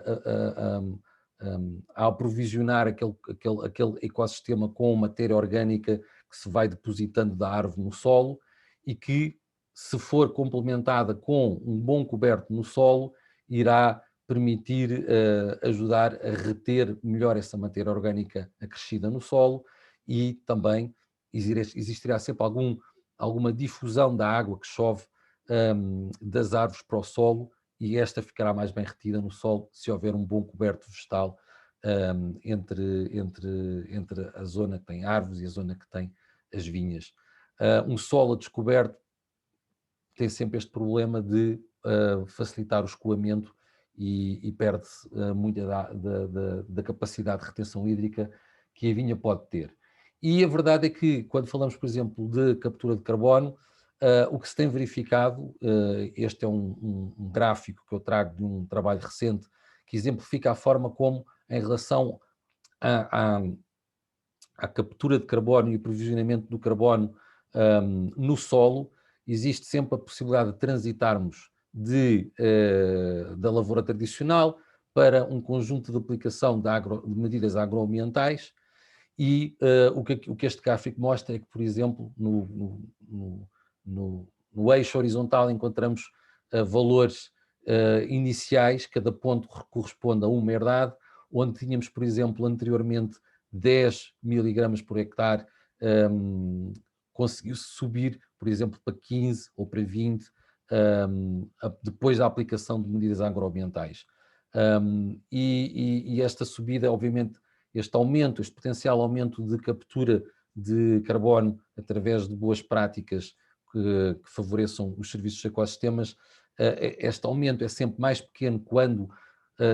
a aprovisionar aquele ecossistema com matéria orgânica que se vai depositando da árvore no solo, e que, se for complementada com um bom coberto no solo, irá permitir ajudar a reter melhor essa matéria orgânica acrescida no solo, e também existirá sempre alguma difusão da água que chove das árvores para o solo, e esta ficará mais bem retida no solo se houver um bom coberto vegetal entre a zona que tem árvores e a zona que tem as vinhas. Um solo a descoberto tem sempre este problema de facilitar o escoamento, e perde-se muita da capacidade de retenção hídrica que a vinha pode ter. E a verdade é que, quando falamos, por exemplo, de captura de carbono, o que se tem verificado, este é um gráfico que eu trago de um trabalho recente, que exemplifica a forma como, em relação à captura de carbono e o provisionamento do carbono no solo, existe sempre a possibilidade de transitarmos da lavoura tradicional para um conjunto de aplicação de medidas agroambientais, e o que este gráfico mostra é que, por exemplo, no eixo horizontal encontramos valores iniciais, cada ponto corresponde a uma herdade, onde tínhamos, por exemplo, anteriormente 10 miligramas por hectare, conseguiu-se subir, por exemplo, para 15 ou para 20, depois da aplicação de medidas agroambientais. E esta subida, obviamente, este potencial aumento de captura de carbono através de boas práticas que favoreçam os serviços de ecossistemas, este aumento é sempre mais pequeno quando,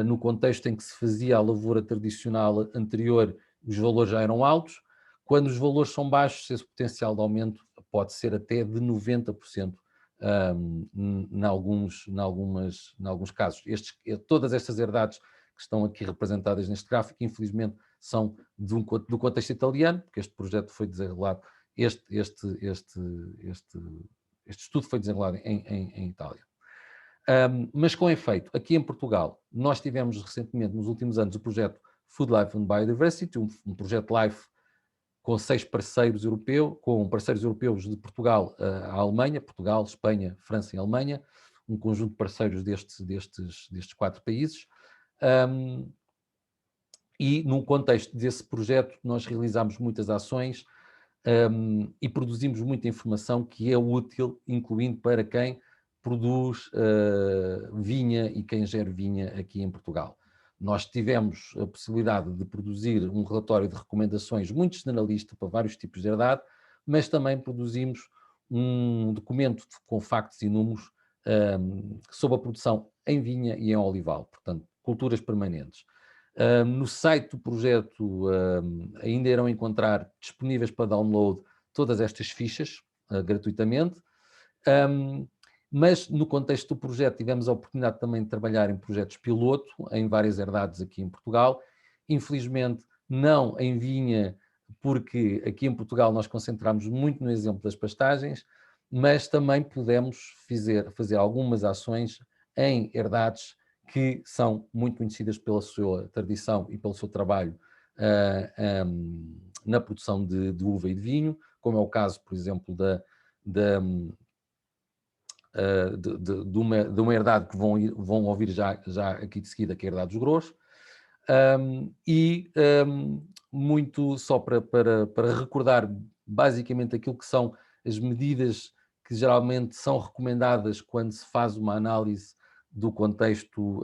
no contexto em que se fazia a lavoura tradicional anterior, os valores já eram altos. Quando os valores são baixos, esse potencial de aumento pode ser até de 90%, em alguns casos. Todas estas herdades que estão aqui representadas neste gráfico, infelizmente, são do contexto italiano, porque este projeto foi desenrolado, este estudo foi desenrolado em Itália. Mas, com efeito, aqui em Portugal, nós tivemos recentemente, nos últimos anos, o projeto Food Life and Biodiversity, um projeto LIFE com 6 parceiros europeus, com parceiros europeus de Portugal à Alemanha, Portugal, Espanha, França e Alemanha, um conjunto de parceiros destes 4 países. E, no contexto desse projeto, nós realizámos muitas ações e produzimos muita informação que é útil, incluindo para quem produz vinha e quem gera vinha aqui em Portugal. Nós tivemos a possibilidade de produzir um relatório de recomendações muito generalista para vários tipos de herdade, mas também produzimos um documento com factos e números sobre a produção em vinha e em olival, portanto, culturas permanentes. No site do projeto ainda irão encontrar disponíveis para download todas estas fichas gratuitamente, mas no contexto do projeto tivemos a oportunidade também de trabalhar em projetos piloto em várias herdades aqui em Portugal. Infelizmente não em vinha, porque aqui em Portugal nós concentramos muito no exemplo das pastagens, mas também pudemos fazer algumas ações em herdades que são muito conhecidas pela sua tradição e pelo seu trabalho na produção de uva e de vinho, como é o caso, por exemplo, de uma herdade que vão ouvir já aqui de seguida, que é a herdade dos Gros, muito só para recordar basicamente aquilo que são as medidas que geralmente são recomendadas quando se faz uma análise do contexto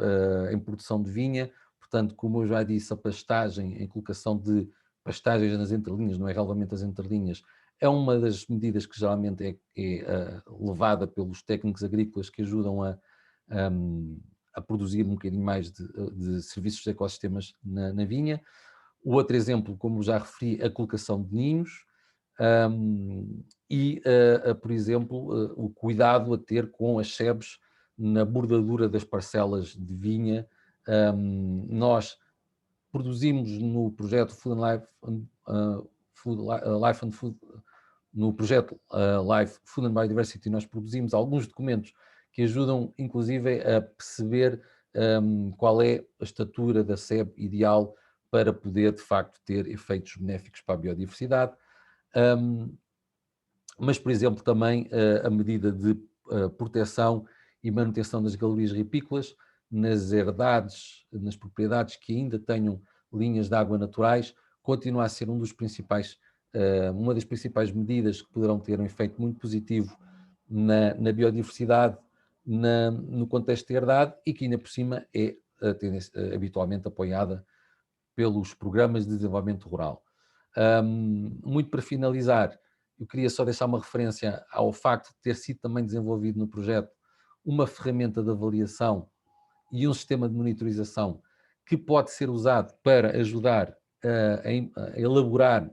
em produção de vinha. Portanto, como eu já disse, a pastagem, a colocação de pastagens nas entrelinhas, não é relevamente as entrelinhas, é uma das medidas que geralmente é levada pelos técnicos agrícolas que ajudam a produzir um bocadinho mais de serviços de ecossistemas na vinha. O outro exemplo, como já referi, a colocação de ninhos por exemplo, o cuidado a ter com as sebes na bordadura das parcelas de vinha Nós produzimos no projeto Food and Life, no projeto Life Food and Biodiversity, nós produzimos alguns documentos que ajudam, inclusive, a perceber qual é a estatura da SEB ideal para poder, de facto, ter efeitos benéficos para a biodiversidade. Mas, por exemplo, também a medida de proteção e manutenção das galerias ripícolas, nas herdades, nas propriedades que ainda tenham linhas de água naturais, continua a ser uma das principais medidas que poderão ter um efeito muito positivo na biodiversidade, no contexto de herdade, e que ainda por cima é habitualmente apoiada pelos programas de desenvolvimento rural. Muito para finalizar, eu queria só deixar uma referência ao facto de ter sido também desenvolvido no projeto uma ferramenta de avaliação e um sistema de monitorização que pode ser usado para ajudar a elaborar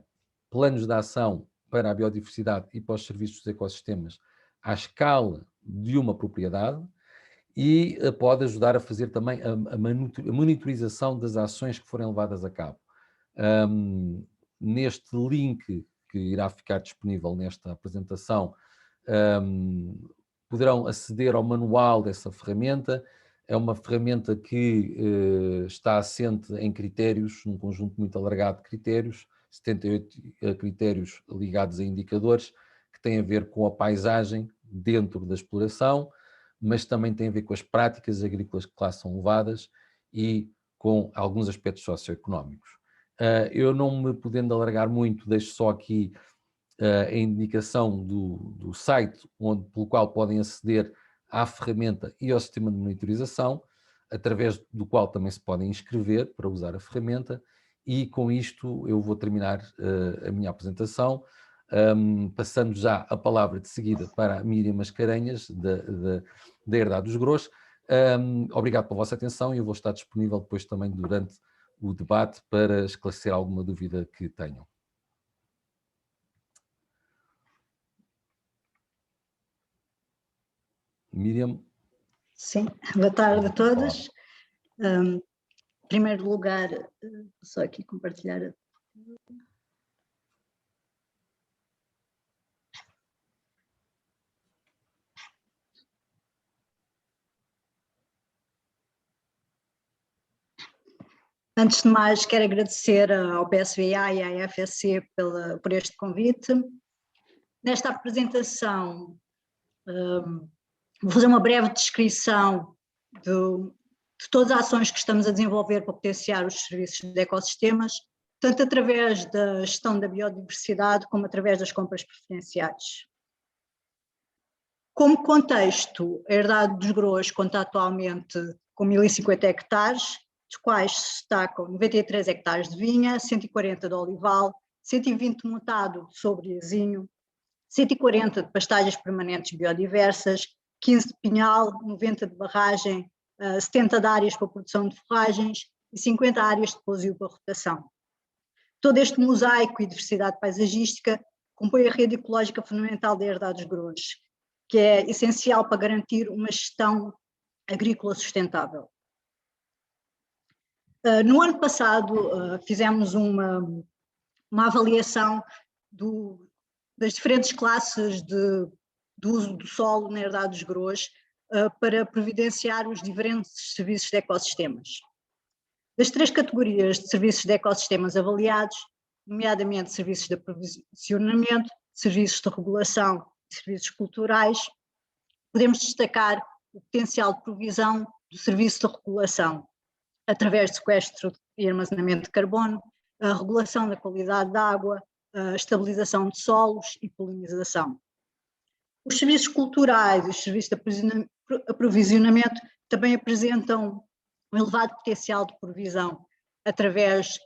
planos de ação para a biodiversidade e para os serviços dos ecossistemas à escala de uma propriedade, e pode ajudar a fazer também a monitorização das ações que forem levadas a cabo. Neste link que irá ficar disponível nesta apresentação, poderão aceder ao manual dessa ferramenta. É uma ferramenta que está assente em critérios, num conjunto muito alargado de critérios, 78 critérios ligados a indicadores, que têm a ver com a paisagem dentro da exploração, mas também tem a ver com as práticas agrícolas que lá são levadas e com alguns aspectos socioeconómicos. Eu, não me podendo alargar muito, deixo só aqui a indicação do site pelo qual podem aceder à ferramenta e ao sistema de monitorização, através do qual também se podem inscrever para usar a ferramenta, e com isto eu vou terminar a minha apresentação, passando já a palavra de seguida para a Míriam Mascarenhas, da Herdade dos Gros. Obrigado pela vossa atenção, e eu vou estar disponível depois também durante o debate para esclarecer alguma dúvida que tenham. Míriam. Sim, boa tarde a todos. Em primeiro lugar, vou só aqui compartilhar. Antes de mais, quero agradecer ao PSVA e à FSC por este convite. Nesta apresentação, vou fazer uma breve descrição de todas as ações que estamos a desenvolver para potenciar os serviços de ecossistemas, tanto através da gestão da biodiversidade como através das compras preferenciais. Como contexto, a Herdade dos Gros conta atualmente com 1.050 hectares, dos quais se destacam 93 hectares de vinha, 140 de olival, 120 de montado sobre azinho, 140 de pastagens permanentes biodiversas, 15 de pinhal, 90 de barragem, 70 de áreas para produção de forragens e 50 áreas de pousio para rotação. Todo este mosaico e diversidade paisagística compõe a rede ecológica fundamental da Herdade dos Gros, que é essencial para garantir uma gestão agrícola sustentável. No ano passado fizemos uma avaliação das diferentes classes do uso do solo na Herdade dos Gros para providenciar os diferentes serviços de ecossistemas. Das 3 categorias de serviços de ecossistemas avaliados, nomeadamente serviços de aprovisionamento, serviços de regulação e serviços culturais, podemos destacar o potencial de provisão do serviço de regulação, através de sequestro e armazenamento de carbono, a regulação da qualidade da água, a estabilização de solos e polinização. Os serviços culturais e os serviços de aprovisionamento também apresentam um elevado potencial de provisão, através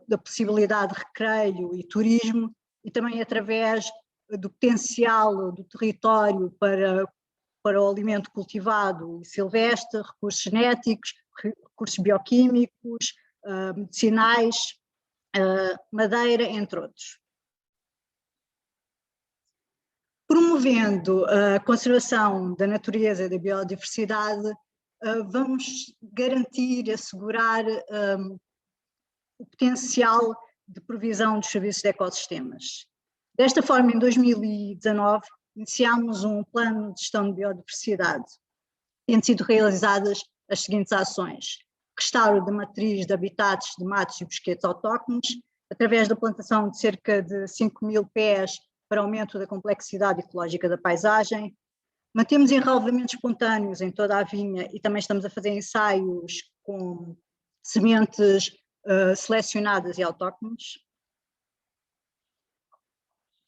da possibilidade de recreio e turismo, e também através do potencial do território para o alimento cultivado e silvestre, recursos genéticos, recursos bioquímicos, medicinais, madeira, entre outros. Promovendo a conservação da natureza e da biodiversidade, vamos garantir, assegurar o potencial de provisão dos serviços de ecossistemas. Desta forma, em 2019, iniciámos um plano de gestão de biodiversidade, tendo sido realizadas as seguintes ações: restauro de matriz de habitats de matos e bosquetes autóctones, através da plantação de cerca de 5.000 pés para aumento da complexidade ecológica da paisagem. Mantemos enraivamentos espontâneos em toda a vinha e também estamos a fazer ensaios com sementes selecionadas e autóctones.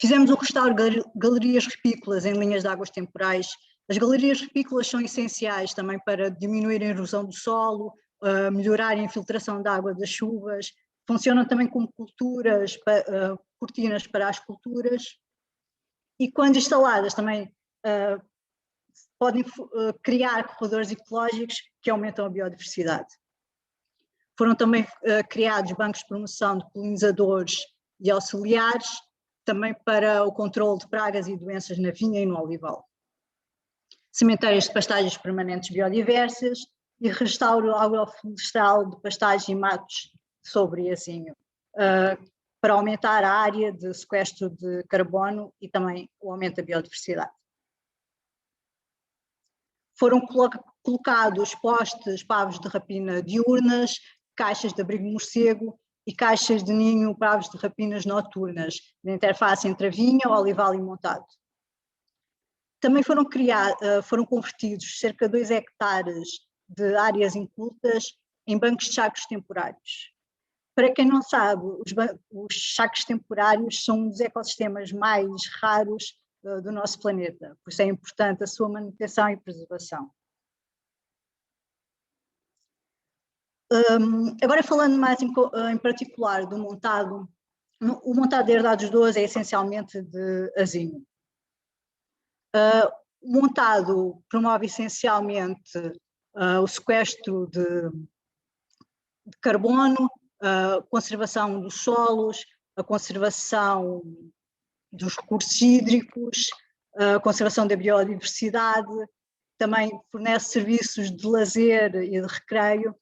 Fizemos o restauro de galerias ripícolas em linhas de águas temporais. As galerias ripícolas são essenciais também para diminuir a erosão do solo, melhorar a infiltração da água das chuvas, funcionam também como culturas, cortinas para as culturas, e quando instaladas também podem criar corredores ecológicos que aumentam a biodiversidade. Foram também criados bancos de promoção de polinizadores e auxiliares, também para o controle de pragas e doenças na vinha e no olival. Cemitérios de pastagens permanentes biodiversas e restauro agroflorestal de pastagens e matos sobre azinho, para aumentar a área de sequestro de carbono e também o aumento da biodiversidade. Foram colocados postes pavos de rapina diurnas, caixas de abrigo morcego e caixas de ninho para aves de rapinas noturnas, na interface entre a vinha, o olival e o montado. Também foram convertidos cerca de 2 hectares de áreas incultas em bancos de sacos temporários. Para quem não sabe, os sacos temporários são um dos ecossistemas mais raros do nosso planeta, por isso é importante a sua manutenção e preservação. Agora falando mais em particular do montado, o montado de Herdade dos Doures é essencialmente de azinho. O montado promove essencialmente o sequestro de carbono, a conservação dos solos, a conservação dos recursos hídricos, a conservação da biodiversidade, também fornece serviços de lazer e de recreio,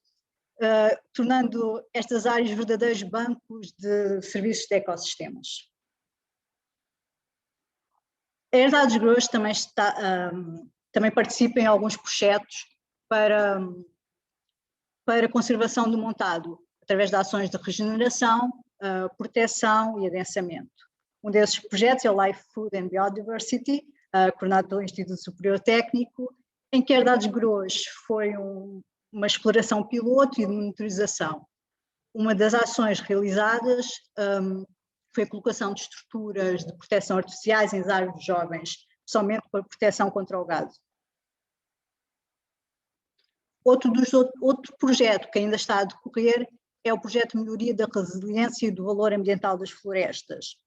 tornando estas áreas verdadeiros bancos de serviços de ecossistemas. A Herdade dos Doures também participa em alguns projetos para a conservação do montado, através de ações de regeneração, proteção e adensamento. Um desses projetos é o Life, Food and Biodiversity, coordenado pelo Instituto Superior Técnico, em que a Herdade dos Doures foi uma exploração piloto e de monitorização. Uma das ações realizadas foi a colocação de estruturas de proteção artificiais em árvores jovens, somente para proteção contra o gado. Outro projeto que ainda está a decorrer é o projeto de melhoria da resiliência e do valor ambiental das florestas.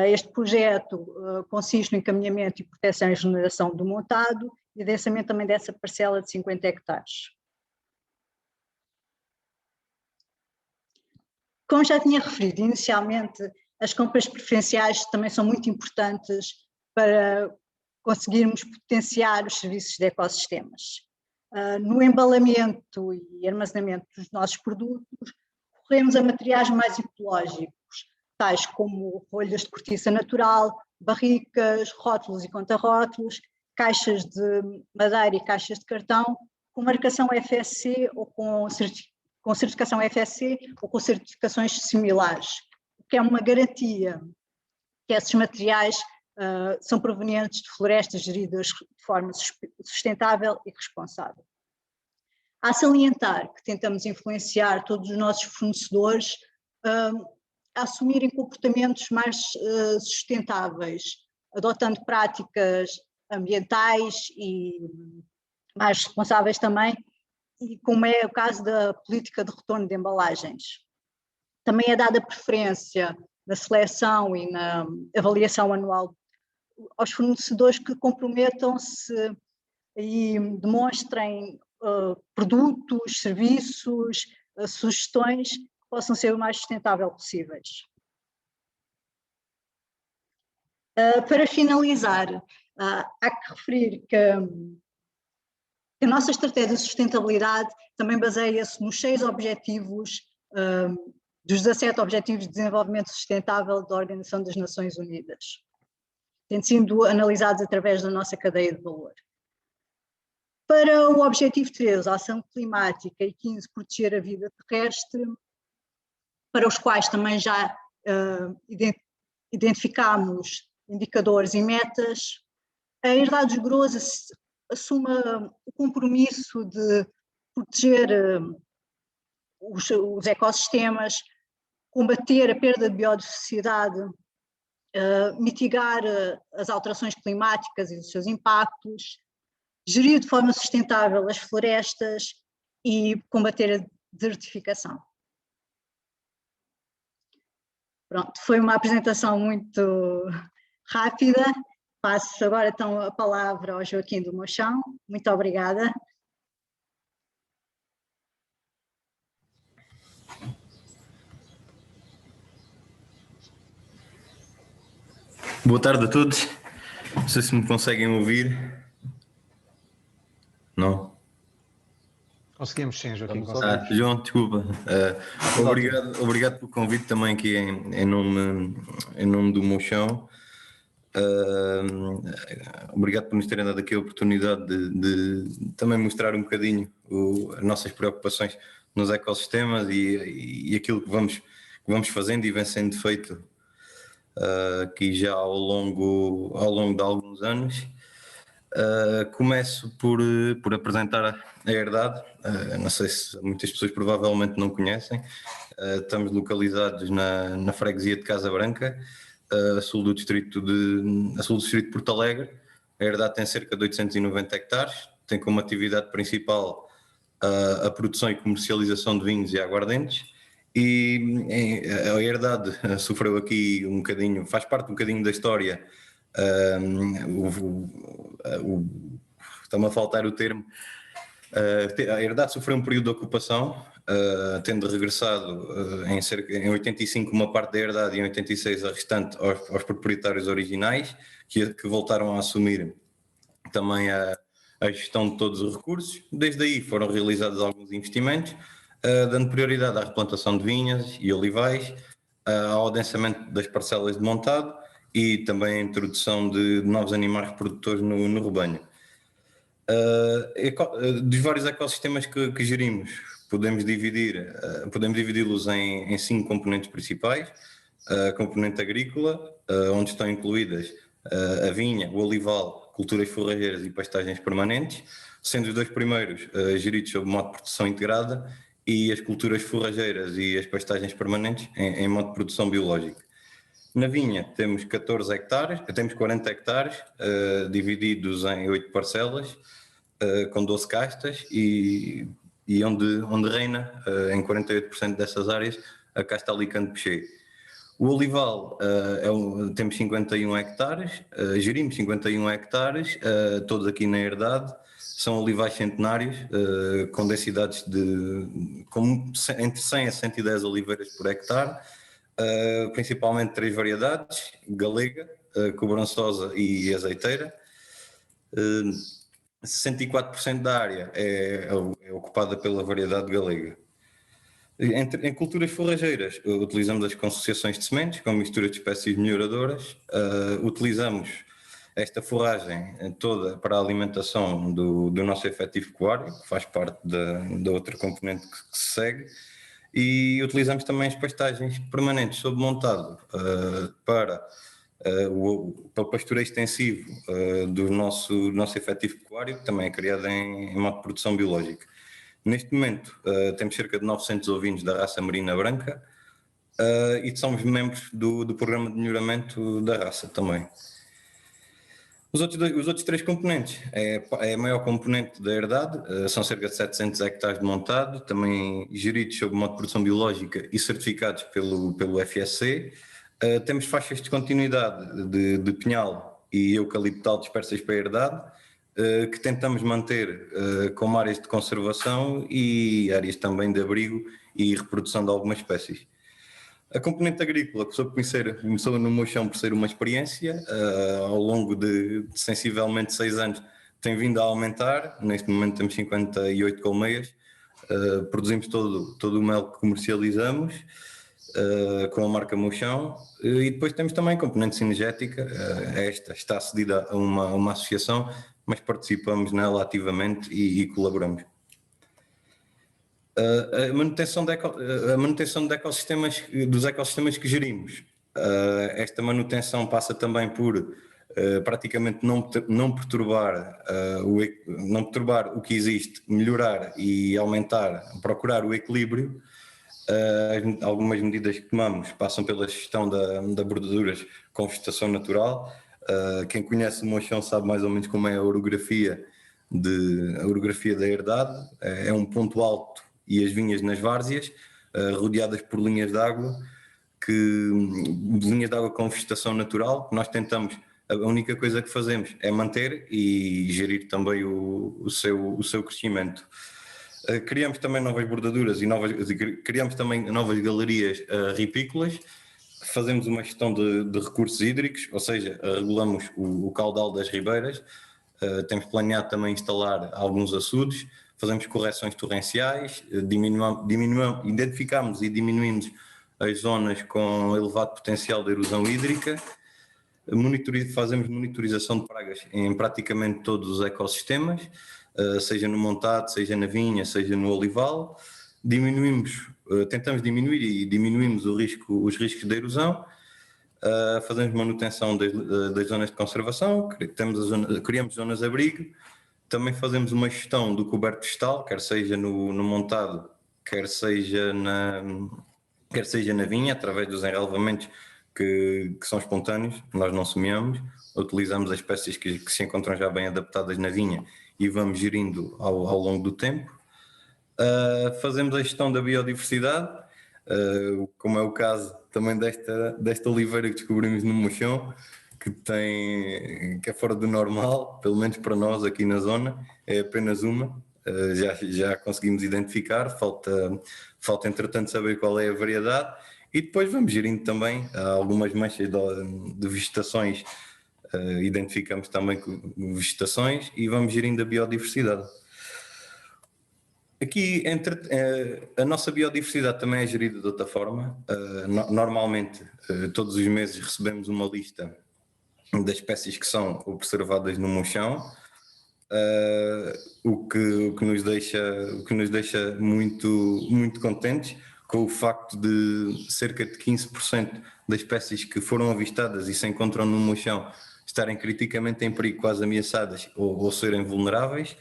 Este projeto consiste no encaminhamento e proteção e regeneração do montado e adensamento também dessa parcela de 50 hectares. Como já tinha referido inicialmente, as compras preferenciais também são muito importantes para conseguirmos potenciar os serviços de ecossistemas. No embalamento e armazenamento dos nossos produtos, recorremos a materiais mais ecológicos, tais como rolhas de cortiça natural, barricas, rótulos e contrarótulos, caixas de madeira e caixas de cartão, com marcação FSC ou com certificação FSC ou com certificações similares, o que é uma garantia que esses materiais são provenientes de florestas geridas de forma sustentável e responsável. Há a salientar que tentamos influenciar todos os nossos fornecedores a assumirem comportamentos mais sustentáveis, adotando práticas ambientais e mais responsáveis também, e como é o caso da política de retorno de embalagens. Também é dada preferência na seleção e na avaliação anual aos fornecedores que comprometam-se e demonstrem produtos, serviços, sugestões que possam ser o mais sustentável possíveis. Para finalizar, há que referir que A nossa estratégia de sustentabilidade também baseia-se nos 6 objetivos, dos 17 Objetivos de Desenvolvimento Sustentável da Organização das Nações Unidas, tendo sido analisados através da nossa cadeia de valor. Para o objetivo 13, a ação climática, e 15, proteger a vida terrestre, para os quais também já identificámos indicadores e metas, a Herdade dos Gros assume o compromisso de proteger os ecossistemas, combater a perda de biodiversidade, mitigar as alterações climáticas e os seus impactos, gerir de forma sustentável as florestas e combater a desertificação. Pronto, foi uma apresentação muito rápida. Passo agora então a palavra ao Joaquim do Mochão. Muito obrigada. Boa tarde a todos. Não sei se me conseguem ouvir. Não? Conseguimos sim, Joaquim. João, desculpa. Obrigado pelo convite também aqui em nome do Mochão. Obrigado por nos terem dado aqui a oportunidade de também mostrar um bocadinho as nossas preocupações nos ecossistemas e aquilo que vamos fazendo e vem sendo feito aqui já ao longo de alguns anos. Começo por apresentar a Herdade. Não sei se muitas pessoas provavelmente não conhecem. Estamos localizados na freguesia de Casa Branca, a sul do distrito de Porto Alegre. A Herdade tem cerca de 890 hectares, tem como atividade principal a produção e comercialização de vinhos e aguardentes, e a Herdade sofreu aqui um bocadinho, faz parte um bocadinho da história, está-me a faltar o termo, a Herdade sofreu um período de ocupação, tendo regressado em 85 uma parte da Herdade e em 86 a restante aos proprietários originais, que voltaram a assumir também a gestão de todos os recursos. Desde aí foram realizados alguns investimentos, dando prioridade à replantação de vinhas e olivais, ao adensamento das parcelas de montado e também a introdução de novos animais reprodutores no rebanho. Dos vários ecossistemas que gerimos, podemos dividi-los em 5 componentes principais. A componente agrícola, onde estão incluídas a vinha, o olival, culturas forrageiras e pastagens permanentes, sendo os 2 primeiros geridos sob modo de produção integrada e as culturas forrageiras e as pastagens permanentes em modo de produção biológica. Na vinha temos 40 hectares, divididos em 8 parcelas, com 12 castas e onde reina em 48% dessas áreas a casta Alicante Pechê. O olival, temos 51 hectares, gerimos 51 hectares, todos aqui na Herdade, são olivais centenários, com densidades entre 100 a 110 oliveiras por hectare, principalmente 3 variedades: galega, cobrançosa e azeiteira. 64% da área é ocupada pela variedade galega. Em culturas forrageiras, utilizamos as consociações de sementes com mistura de espécies melhoradoras. Utilizamos esta forragem toda para a alimentação do nosso efetivo pecuário, que faz parte da outra componente que se segue, e utilizamos também as pastagens permanentes sob montado para o pastoreio extensivo do nosso efetivo pecuário, que também é criado em modo de produção biológica. Neste momento temos cerca de 900 ovinos da raça Merina Branca e somos membros do programa de melhoramento da raça também. Os outros 3 componentes é a maior componente da Herdade, são cerca de 700 hectares de montado, também geridos sob modo de produção biológica e certificados pelo FSC. Temos faixas de continuidade de pinhal e eucaliptal dispersas para a Herdade, que tentamos manter como áreas de conservação e áreas também de abrigo e reprodução de algumas espécies. A componente agrícola começou no Mochão por ser uma experiência. Ao longo de sensivelmente 6 anos tem vindo a aumentar. Neste momento temos 58 colmeias, produzimos todo o mel que comercializamos, com a marca Mochão, e depois temos também componente sinergética. Esta está cedida a uma associação, mas participamos nela ativamente e colaboramos. A manutenção de ecossistemas, dos ecossistemas que gerimos. Esta manutenção passa também por praticamente não perturbar o que existe, melhorar e aumentar, procurar o equilíbrio. Algumas medidas que tomamos passam pela gestão de bordaduras com vegetação natural. Quem conhece o Mochão sabe mais ou menos como é a orografia da herdade. É um ponto alto e as vinhas nas várzeas, rodeadas por linhas de água com vegetação natural, que nós tentamos. A única coisa que fazemos é manter e gerir também o seu crescimento. Criamos também novas bordaduras criamos também novas galerias ripícolas. Fazemos uma gestão de recursos hídricos, ou seja, regulamos o caudal das ribeiras. Temos planeado também instalar alguns açudes, fazemos correções torrenciais, identificamos e diminuímos as zonas com elevado potencial de erosão hídrica. Fazemos monitorização de pragas em praticamente todos os ecossistemas, seja no montado, seja na vinha, seja no olival. Tentamos diminuir e diminuímos os riscos de erosão. Fazemos manutenção das zonas de conservação, criamos zonas de abrigo. Também fazemos uma gestão do coberto vegetal, quer seja no montado, quer seja na vinha, através dos enrelvamentos que são espontâneos, nós não semeamos, utilizamos as espécies que se encontram já bem adaptadas na vinha e vamos gerindo ao longo do tempo. Fazemos a gestão da biodiversidade, como é o caso também desta oliveira que descobrimos no Mochão, que é fora do normal, pelo menos para nós aqui na zona, é apenas uma. Já conseguimos identificar, falta entretanto saber qual é a variedade, e depois vamos gerindo também algumas manchas de vegetações, identificamos também vegetações e vamos gerindo a biodiversidade. Aqui, a nossa biodiversidade também é gerida de outra forma. Normalmente, todos os meses recebemos uma lista das espécies que são observadas no Mochão, o que nos deixa muito contentes, com o facto de cerca de 15% das espécies que foram avistadas e se encontram no Mochão estarem criticamente em perigo, quase ameaçadas ou serem vulneráveis.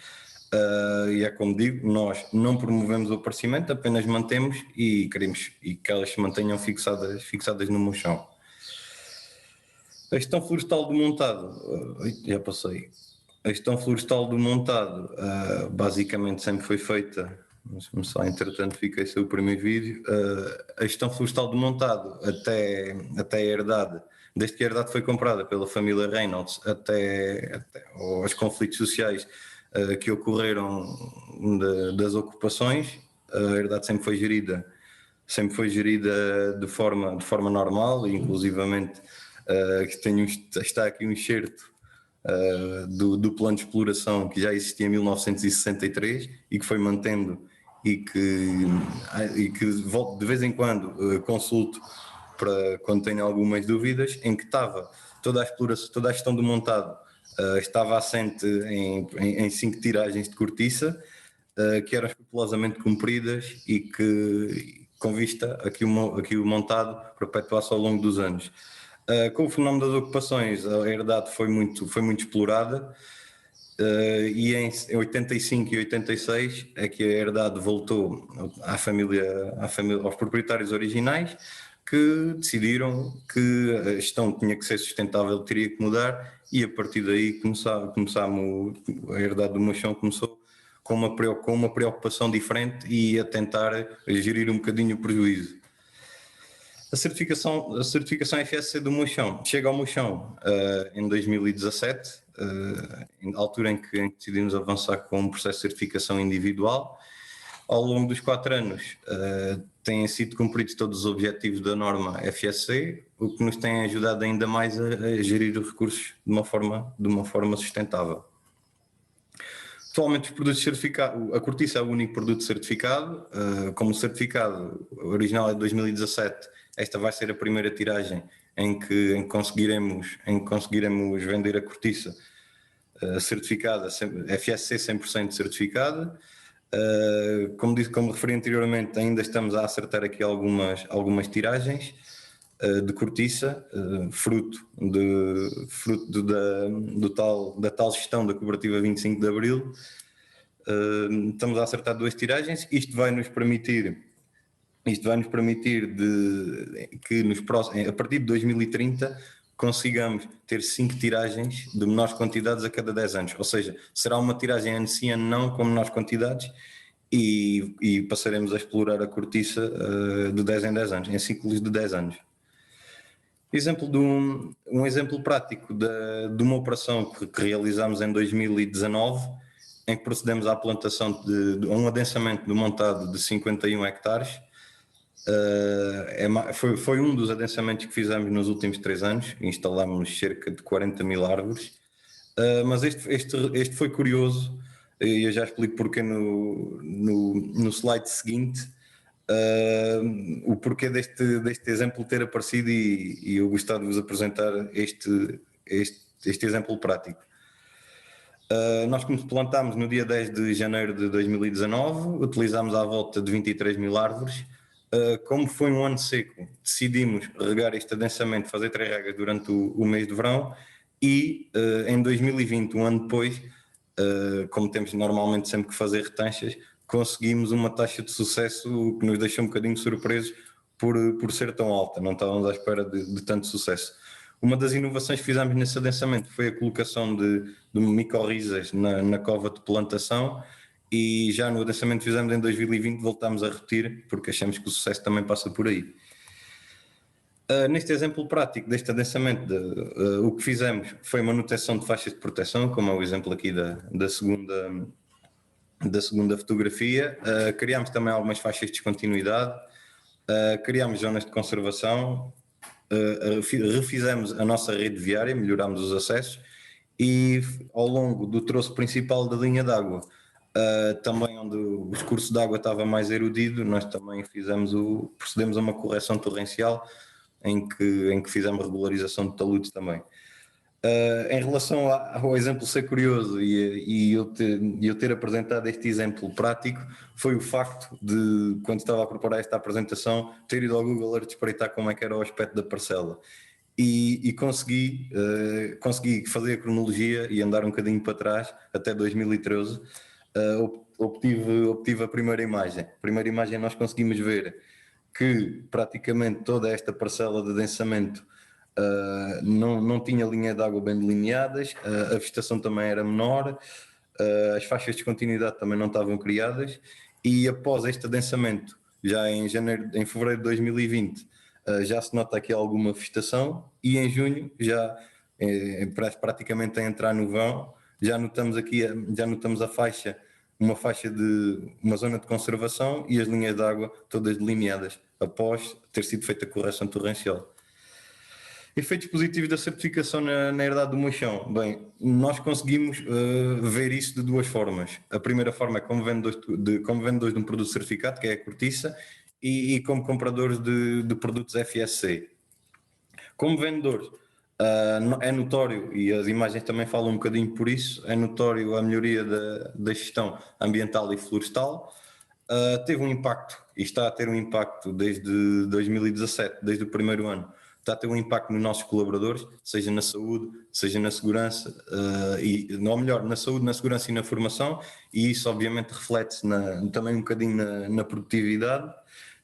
E é como digo, nós não promovemos o aparecimento, apenas mantemos e queremos que elas se mantenham fixadas no Mochão. A gestão florestal do montado, a gestão florestal do montado basicamente sempre foi feita, mas só entretanto fiquei sem o primeiro vídeo. A gestão florestal do montado até a herdade, desde que a herdade foi comprada pela família Reynolds até aos conflitos sociais que ocorreram das ocupações, a herdade sempre foi gerida de forma normal, inclusivamente está aqui um excerto do plano de exploração que já existia em 1963 e que foi mantendo e que volto de vez em quando consulto para quando tenho algumas dúvidas, em que estava toda a exploração, toda a gestão do montado estava assente em 5 tiragens de cortiça que eram escrupulosamente cumpridas e que, com vista a que o montado perpetuasse ao longo dos anos. Com o fenómeno das ocupações, a herdade foi muito explorada, e em 85 e 86 é que a herdade voltou aos proprietários originais, que decidiram que a gestão tinha que ser sustentável, teria que mudar, e a partir daí a herdade do Mochão começou com uma preocupação diferente e a tentar gerir um bocadinho o prejuízo. A certificação FSC do Mochão chega ao Mochão em 2017, na altura em que decidimos avançar com um processo de certificação individual. Ao longo dos 4 anos têm sido cumpridos todos os objetivos da norma FSC, o que nos tem ajudado ainda mais a gerir os recursos de uma forma sustentável. Atualmente os produtos certificados, a cortiça é o único produto certificado, como o certificado original é de 2017, esta vai ser a primeira tiragem em que conseguiremos vender a cortiça certificada, FSC 100% certificada. Como referi anteriormente, ainda estamos a acertar aqui algumas tiragens de cortiça, fruto da tal gestão da cooperativa 25 de Abril. Estamos a acertar 2 tiragens. Isto vai nos permitir que a partir de 2030 consigamos ter 5 tiragens de menores quantidades a cada 10 anos, ou seja, será uma tiragem ano sim, ano não, com menores quantidades, e passaremos a explorar a cortiça de 10 em 10 anos, em ciclos de 10 anos. Um exemplo prático de uma operação que realizámos em 2019, em que procedemos à plantação de um adensamento do montado de 51 hectares. Foi um dos adensamentos que fizemos nos últimos 3 anos, instalámos cerca de 40 mil árvores, mas este foi curioso, e eu já explico porque no slide seguinte, o porquê deste exemplo ter aparecido, e eu gostava de vos apresentar este exemplo prático. Nós plantámos no dia 10 de janeiro de 2019, utilizámos à volta de 23 mil árvores. Como foi um ano seco, decidimos regar este adensamento, fazer 3 regas durante o mês de verão, e em 2020, um ano depois, como temos normalmente sempre que fazer retanchas, conseguimos uma taxa de sucesso que nos deixou um bocadinho surpresos por ser tão alta, não estávamos à espera de tanto sucesso. Uma das inovações que fizemos nesse adensamento foi a colocação de micorrizas na cova de plantação, e já no adensamento que fizemos em 2020 voltámos a repetir, porque achamos que o sucesso também passa por aí. Neste exemplo prático deste adensamento, o que fizemos foi manutenção de faixas de proteção, como é o exemplo aqui da segunda fotografia. Criámos também algumas faixas de descontinuidade, criámos zonas de conservação, refizemos a nossa rede viária, melhorámos os acessos, e ao longo do troço principal da linha d'água, também onde o escurso de água estava mais erudido, nós também procedemos a uma correção torrencial, em que fizemos regularização de taludes também. Em relação ao exemplo ser curioso e eu ter apresentado este exemplo prático, foi o facto de, quando estava a preparar esta apresentação, ter ido ao Google Earth espreitar como é que era o aspecto da parcela, e consegui fazer a cronologia e andar um bocadinho para trás até 2013. Obtive a primeira imagem. A primeira imagem nós conseguimos ver que praticamente toda esta parcela de adensamento não tinha linha de água bem delineadas, a vegetação também era menor, as faixas de continuidade também não estavam criadas, e após este adensamento, já em fevereiro de 2020, já se nota aqui alguma vegetação, e em junho, já praticamente a entrar no vão, já notamos uma zona de conservação e as linhas de água todas delineadas, após ter sido feita a correção torrencial. Efeitos positivos da certificação na herdade do Moixão. Bem, nós conseguimos ver isso de 2 formas. A primeira forma é como vendedores de um produto certificado, que é a cortiça, e como compradores de produtos FSC. Como vendedores, é notório, e as imagens também falam um bocadinho por isso, é notório a melhoria da gestão ambiental e florestal. Teve um impacto, e está a ter um impacto desde 2017, desde o primeiro ano, está a ter um impacto nos nossos colaboradores, seja na saúde, seja na segurança, ou melhor, na saúde, na segurança e na formação, e isso obviamente reflete-se também um bocadinho na produtividade.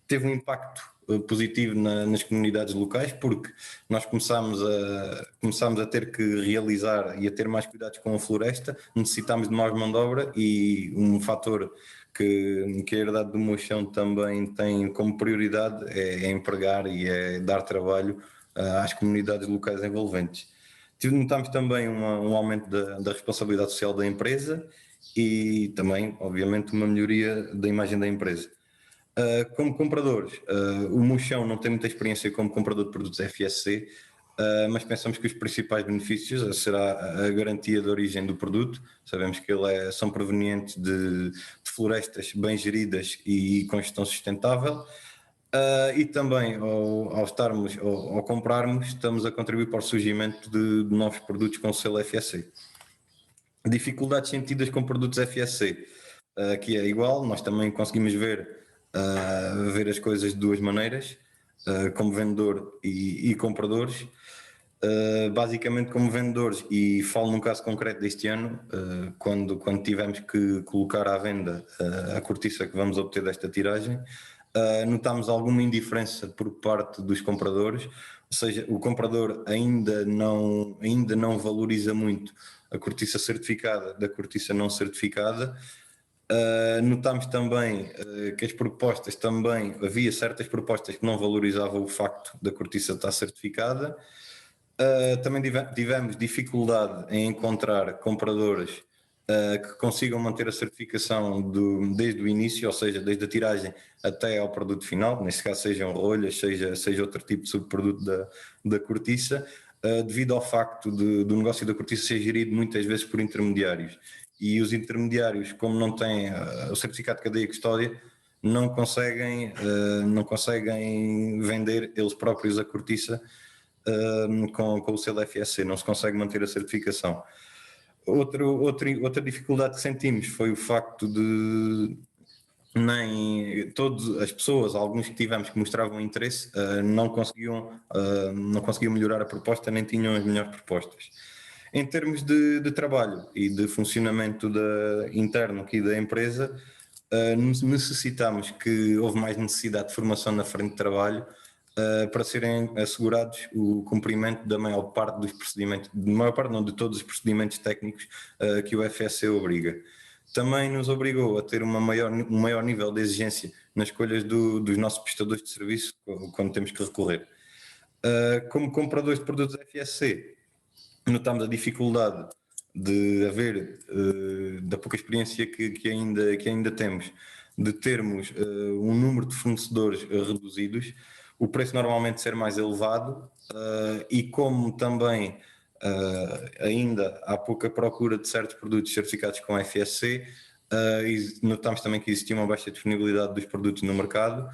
Teve um impacto positivo nas comunidades locais, porque nós começámos a ter que realizar e a ter mais cuidados com a floresta, necessitámos de mais mão de obra, e um fator que a herdade do Moixão também tem como prioridade é empregar e é dar trabalho às comunidades locais envolventes. Notámos também um aumento da responsabilidade social da empresa, e também, obviamente, uma melhoria da imagem da empresa. Como compradores, o Moixão não tem muita experiência como comprador de produtos FSC, mas pensamos que os principais benefícios será a garantia de origem do produto. Sabemos que são provenientes de florestas bem geridas e com gestão sustentável, e também ao comprarmos, estamos a contribuir para o surgimento de novos produtos com selo FSC. Dificuldades sentidas com produtos FSC, aqui é igual, nós também conseguimos ver as coisas de duas maneiras, como vendedor e compradores. Basicamente como vendedores, e falo num caso concreto deste ano, quando tivemos que colocar à venda a cortiça que vamos obter desta tiragem, notámos alguma indiferença por parte dos compradores, ou seja, o comprador ainda não valoriza muito a cortiça certificada da cortiça não certificada. Notámos também que as propostas também, havia certas propostas que não valorizavam o facto da cortiça estar certificada. Também tivemos dificuldade em encontrar compradores que consigam manter a certificação desde o início, ou seja, desde a tiragem até ao produto final, neste caso sejam rolhas, seja outro tipo de subproduto da cortiça, devido ao facto do negócio da cortiça ser gerido muitas vezes por intermediários. E os intermediários, como não têm o certificado de cadeia e custódia, não conseguem vender eles próprios a cortiça com o selo FSC, não se consegue manter a certificação. Outra dificuldade que sentimos foi o facto de nem todas as pessoas, alguns que tivemos que mostravam interesse, não conseguiam melhorar a proposta, nem tinham as melhores propostas. Em termos de trabalho e de funcionamento interno aqui da empresa, necessitamos que houve mais necessidade de formação na frente de trabalho para serem assegurados o cumprimento da maior parte dos procedimentos, de todos os procedimentos técnicos que o FSC obriga. Também nos obrigou a ter um maior nível de exigência nas escolhas dos nossos prestadores de serviço quando temos que recorrer. Como compradores de produtos FSC, notamos a dificuldade de haver, da pouca experiência que ainda temos, de termos um número de fornecedores reduzidos, o preço normalmente ser mais elevado, e como também ainda há pouca procura de certos produtos certificados com FSC, notamos também que existia uma baixa disponibilidade dos produtos no mercado.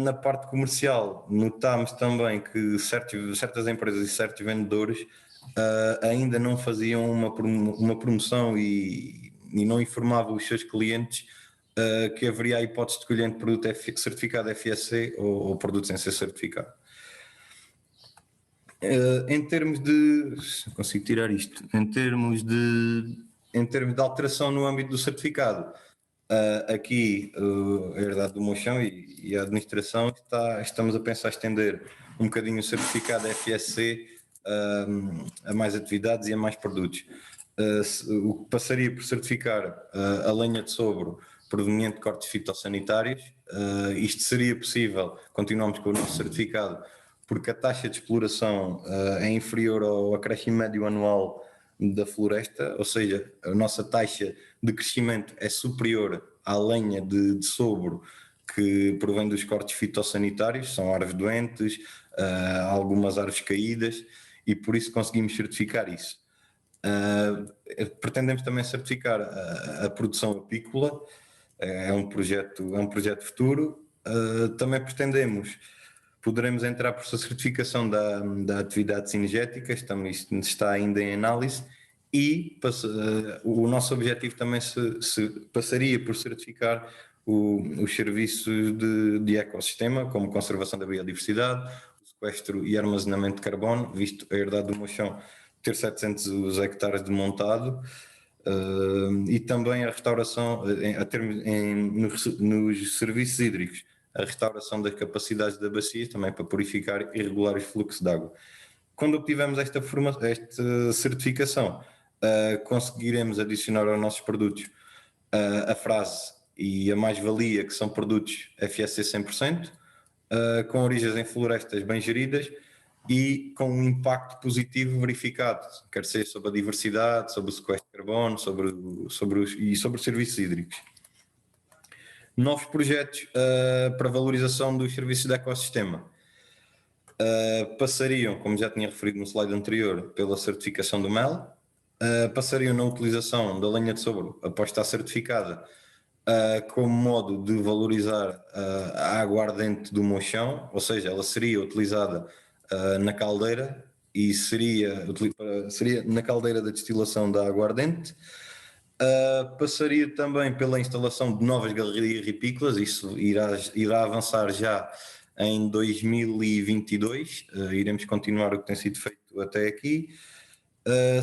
Na parte comercial, notamos também que certas empresas e certos vendedores ainda não faziam uma promoção e não informavam os seus clientes que haveria a hipótese de escolher entre produto certificado FSC ou produto sem ser certificado. Em termos de... consigo tirar isto. Em termos de alteração no âmbito do certificado, aqui a herdade do Mochão e a administração estamos a pensar estender um bocadinho o certificado FSC a mais atividades e a mais produtos. O que passaria por certificar a lenha de sobro proveniente de cortes fitossanitários. Isto seria possível, continuamos com o nosso certificado, porque a taxa de exploração é inferior ao acréscimo médio anual da floresta, ou seja, a nossa taxa de crescimento é superior à lenha de sobro que provém dos cortes fitossanitários, são árvores doentes, algumas árvores caídas, e por isso conseguimos certificar isso. Pretendemos também certificar a produção apícola, é um projeto futuro. Também poderemos entrar por certificação da atividade cinegética, isto está ainda em análise, e o nosso objetivo também passaria por certificar os serviços de ecossistema, como conservação da biodiversidade, o sequestro e armazenamento de carbono, visto a herdade do Mochão ter 700 hectares de montado, e também a restauração, nos serviços hídricos, a restauração das capacidades da bacia, também para purificar e regular os fluxos de água. Quando obtivemos esta certificação, conseguiremos adicionar aos nossos produtos a frase e a mais-valia, que são produtos FSC 100%, com origens em florestas bem geridas e com um impacto positivo verificado, quer seja sobre a diversidade, sobre o sequestro de carbono, sobre os serviços hídricos. Novos projetos para valorização dos serviços de ecossistema. passariam, como já tinha referido no slide anterior, pela certificação do MEL, passariam na utilização da lenha de sobro após estar certificada, como modo de valorizar a água ardente do mochão, ou seja, ela seria utilizada na caldeira e seria na caldeira da destilação da água ardente. Passaria também pela instalação de novas galerias ripícolas, isso irá avançar já em 2022, iremos continuar o que tem sido feito até aqui.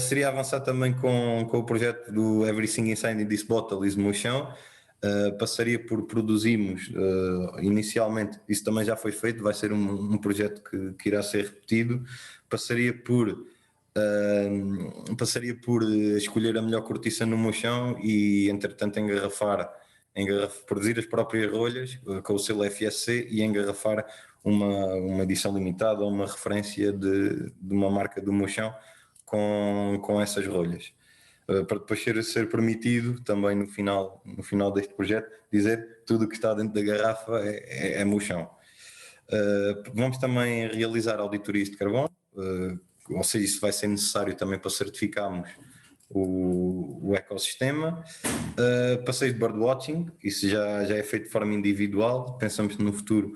Seria avançar também com o projeto do Everything Inside This Bottle is Mochão. Passaria por produzirmos, inicialmente, isso também já foi feito, vai ser um projeto que irá ser repetido. Passaria por escolher a melhor cortiça no mochão e, entretanto, produzir as próprias rolhas com o selo FSC e engarrafar uma edição limitada ou uma referência de uma marca do mochão com essas rolhas, para depois ser permitido também no final deste projeto dizer tudo o que está dentro da garrafa é mochão. Vamos também realizar auditorias de carbono, ou seja, isso vai ser necessário também para certificarmos o ecossistema. Passeio de birdwatching, isso já é feito de forma individual, pensamos que no futuro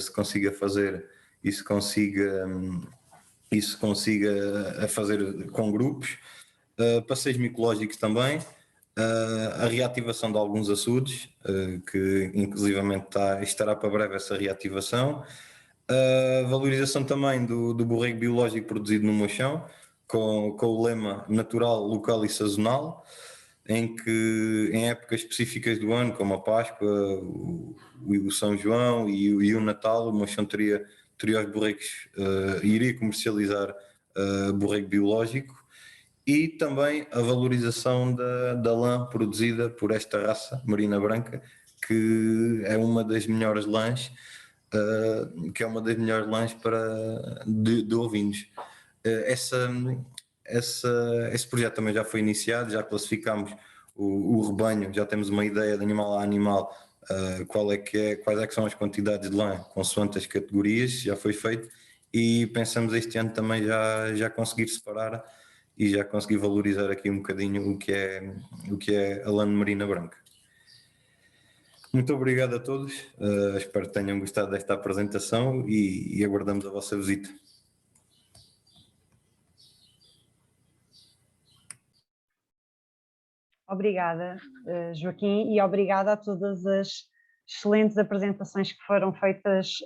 se consiga fazer, isso consiga a fazer com grupos. Passeios micológicos também, a reativação de alguns açudes, que inclusivamente estará para breve essa reativação. A valorização também do borrego biológico produzido no mochão, com o lema natural, local e sazonal, em que em épocas específicas do ano, como a Páscoa, o São João e o Natal, o mochão teria os borregos, iria comercializar borrego biológico. E também a valorização da lã produzida por esta raça merina branca, que é uma das melhores lãs, de ovinos. Esse projeto também já foi iniciado, já classificamos o rebanho, já temos uma ideia de animal a animal, quais é que são as quantidades de lã consoante as categorias, já foi feito, e pensamos este ano também já conseguir separar e já conseguir valorizar aqui um bocadinho o que é a lã merina branca. Muito obrigado a todos, espero que tenham gostado desta apresentação e aguardamos a vossa visita. Obrigada, Joaquim, e obrigada a todas as excelentes apresentações que foram feitas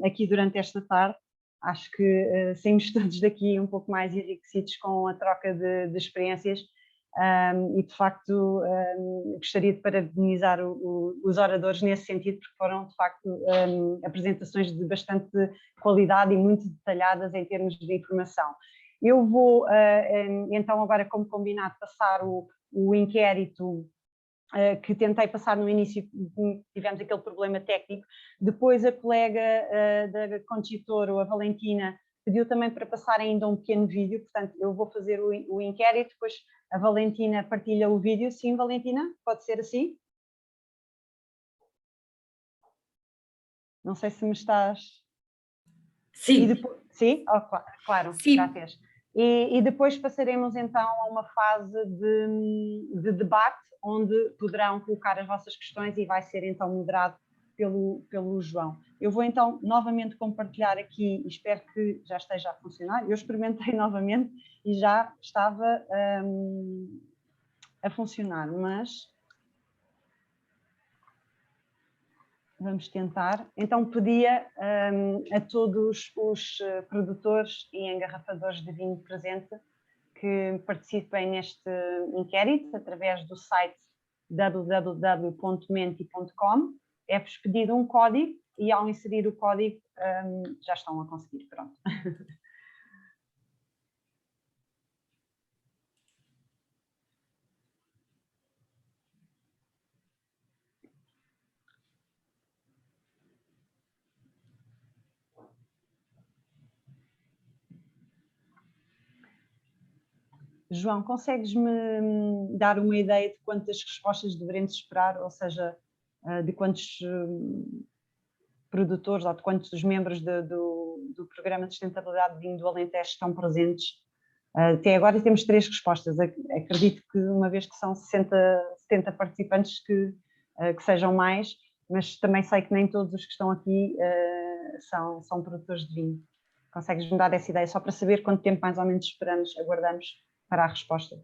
aqui durante esta tarde. Acho que saímos todos daqui um pouco mais enriquecidos com a troca de experiências e, de facto, gostaria de parabenizar os oradores nesse sentido, porque foram, de facto, apresentações de bastante qualidade e muito detalhadas em termos de informação. Eu vou, então, agora, como combinado, passar o inquérito que tentei passar no início, tivemos aquele problema técnico. Depois a colega da Conchitoro, a Valentina, pediu também para passar ainda um pequeno vídeo, portanto eu vou fazer o inquérito, depois a Valentina partilha o vídeo. Sim, Valentina? Pode ser assim? Não sei se me estás... Sim. Depois... Sim? Oh, claro, sim. Já fez. E depois passaremos então a uma fase de debate, onde poderão colocar as vossas questões e vai ser então moderado pelo João. Eu vou então novamente compartilhar aqui, espero que já esteja a funcionar. Eu experimentei novamente e já estava a funcionar, mas vamos tentar. Então pedia a todos os produtores e engarrafadores de vinho presente que participem neste inquérito através do site www.menti.com. É-vos pedido um código e, ao inserir o código, já estão a conseguir. Pronto. João, consegues-me dar uma ideia de quantas respostas devemos esperar, ou seja, de quantos produtores ou de quantos membros do Programa de Sustentabilidade de Vinho do Alentejo estão presentes. Até agora temos 3 respostas. Acredito que, uma vez que são 60, 70 participantes, que sejam mais, mas também sei que nem todos os que estão aqui são produtores de vinho. Consegues-me dar essa ideia, só para saber quanto tempo mais ou menos aguardamos para a resposta?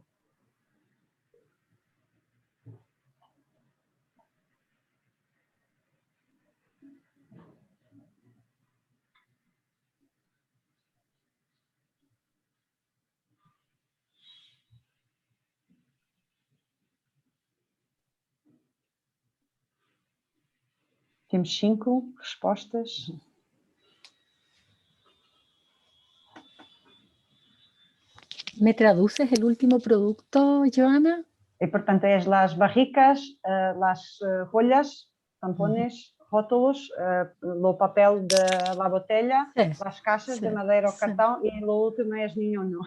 Temos 5 respostas. ¿Me traduces el último producto, Joana? E, portanto, es las barricas, las rollas, tampones, rótulos, lo papel de la botella, Sí, las caixas sí, de madeira o sí. cartão, e lo último es niño no.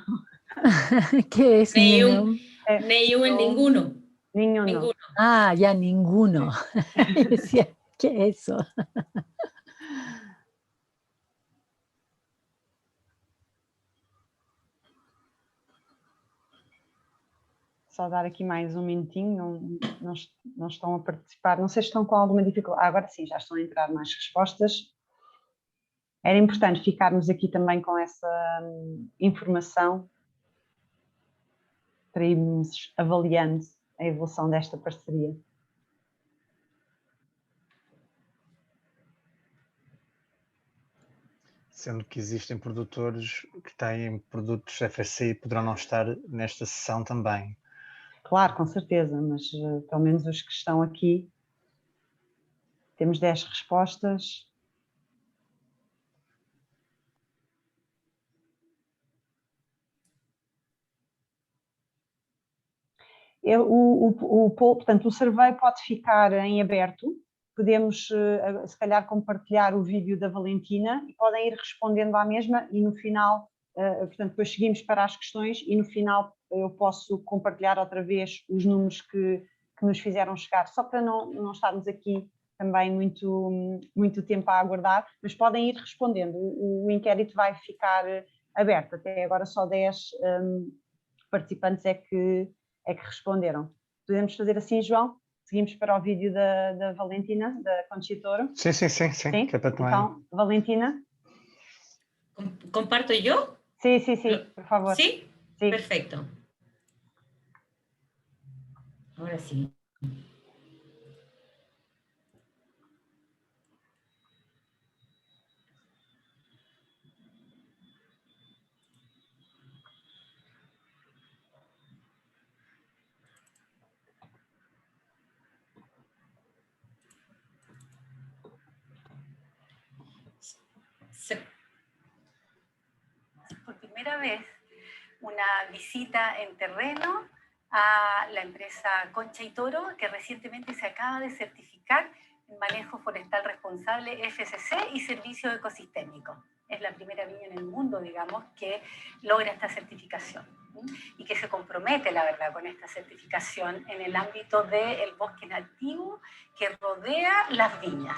¿Qué es Ni niño? un, ninguno. Niño no. Ninguno. Ah, ya ninguno. Decía, ¿qué es eso? Só dar aqui mais um minutinho, não estão a participar, não sei se estão com alguma dificuldade. Agora sim, já estão a entrar mais respostas. Era importante ficarmos aqui também com essa informação para irmos avaliando a evolução desta parceria. Sendo que existem produtores que têm produtos FSC e poderão não estar nesta sessão também. Claro, com certeza, mas pelo menos os que estão aqui, temos 10 respostas. Portanto, o survey pode ficar em aberto, podemos se calhar compartilhar o vídeo da Valentina e podem ir respondendo à mesma e no final, portanto, depois seguimos para as questões e no final eu posso compartilhar outra vez os números que nos fizeram chegar, só para não estarmos aqui também muito tempo a aguardar, mas podem ir respondendo, o inquérito vai ficar aberto, até agora só 10 participantes é que responderam. Podemos fazer assim, João? Seguimos para o vídeo da Valentina, da Conchitoro? Sim, que é para também. Então, Valentina? ¿Comparto yo? Sí, por favor. ¿Sí? Sí. Perfecto. Ahora sí. Por primera vez una visita en terreno a la empresa Concha y Toro, que recientemente se acaba de certificar en manejo forestal responsable FSC y servicio ecosistémico. Es la primera viña en el mundo, digamos, que logra esta certificación y que se compromete, la verdad, con esta certificación en el ámbito del bosque nativo que rodea las viñas.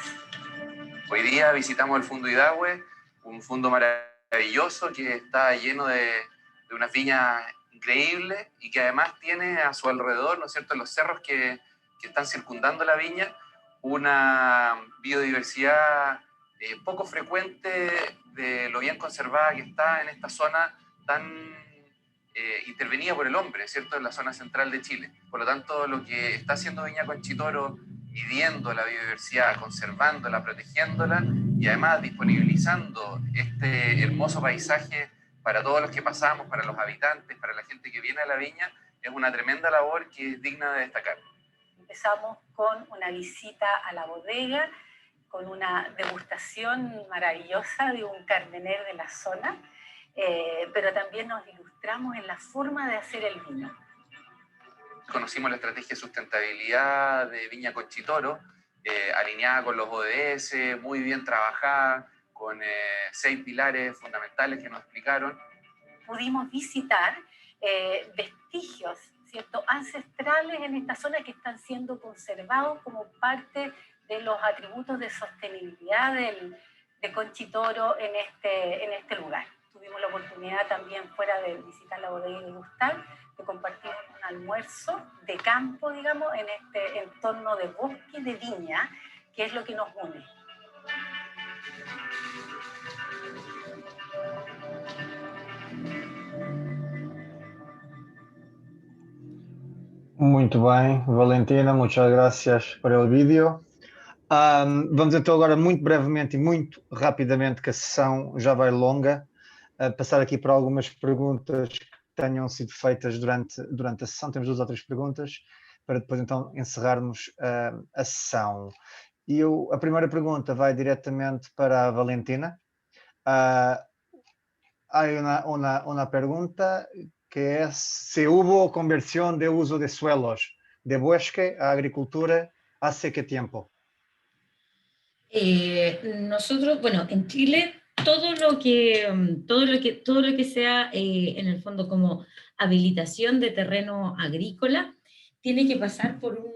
Hoy día visitamos el Fundo Idahue, un fondo maravilloso que está lleno de unas viñas increíbles y que además tiene a su alrededor, ¿no es cierto?, en los cerros que están circundando la viña, una biodiversidad poco frecuente de lo bien conservada que está en esta zona tan intervenida por el hombre, ¿cierto?, en la zona central de Chile. Por lo tanto, lo que está haciendo Viña Conchitoro, midiendo la biodiversidad, conservándola, protegiéndola y además disponibilizando este hermoso paisaje para todos los que pasamos, para los habitantes, para la gente que viene a la viña, es una tremenda labor que es digna de destacar. Empezamos con una visita a la bodega, con una degustación maravillosa de un carmener de la zona, pero también nos ilustramos en la forma de hacer el vino. Conocimos la estrategia de sustentabilidad de Viña Conchitoro, alineada con los ODS, muy bien trabajada, con 6 pilares fundamentales que nos explicaron. Pudimos visitar vestigios, ¿cierto?, ancestrales en esta zona que están siendo conservados como parte de los atributos de sostenibilidad Conchitoro en este lugar. Tuvimos la oportunidad también, fuera de visitar la bodega y degustar, de compartir un almuerzo de campo, digamos, en este entorno de bosque y de viña, que es lo que nos une. Muito bem, Valentina, muchas gracias por el vídeo. Vamos então agora, muito brevemente e muito rapidamente, que a sessão já vai longa, passar aqui para algumas perguntas que tenham sido feitas durante a sessão. Temos 2 ou 3 perguntas, para depois então encerrarmos a sessão. E a primeira pergunta vai diretamente para a Valentina. Hay una pregunta que es si hubo conversión de uso de suelos de bosque a agricultura, ¿hace qué tiempo? Nosotros, bueno, en Chile todo lo que sea en el fondo como habilitación de terreno agrícola tiene que pasar por un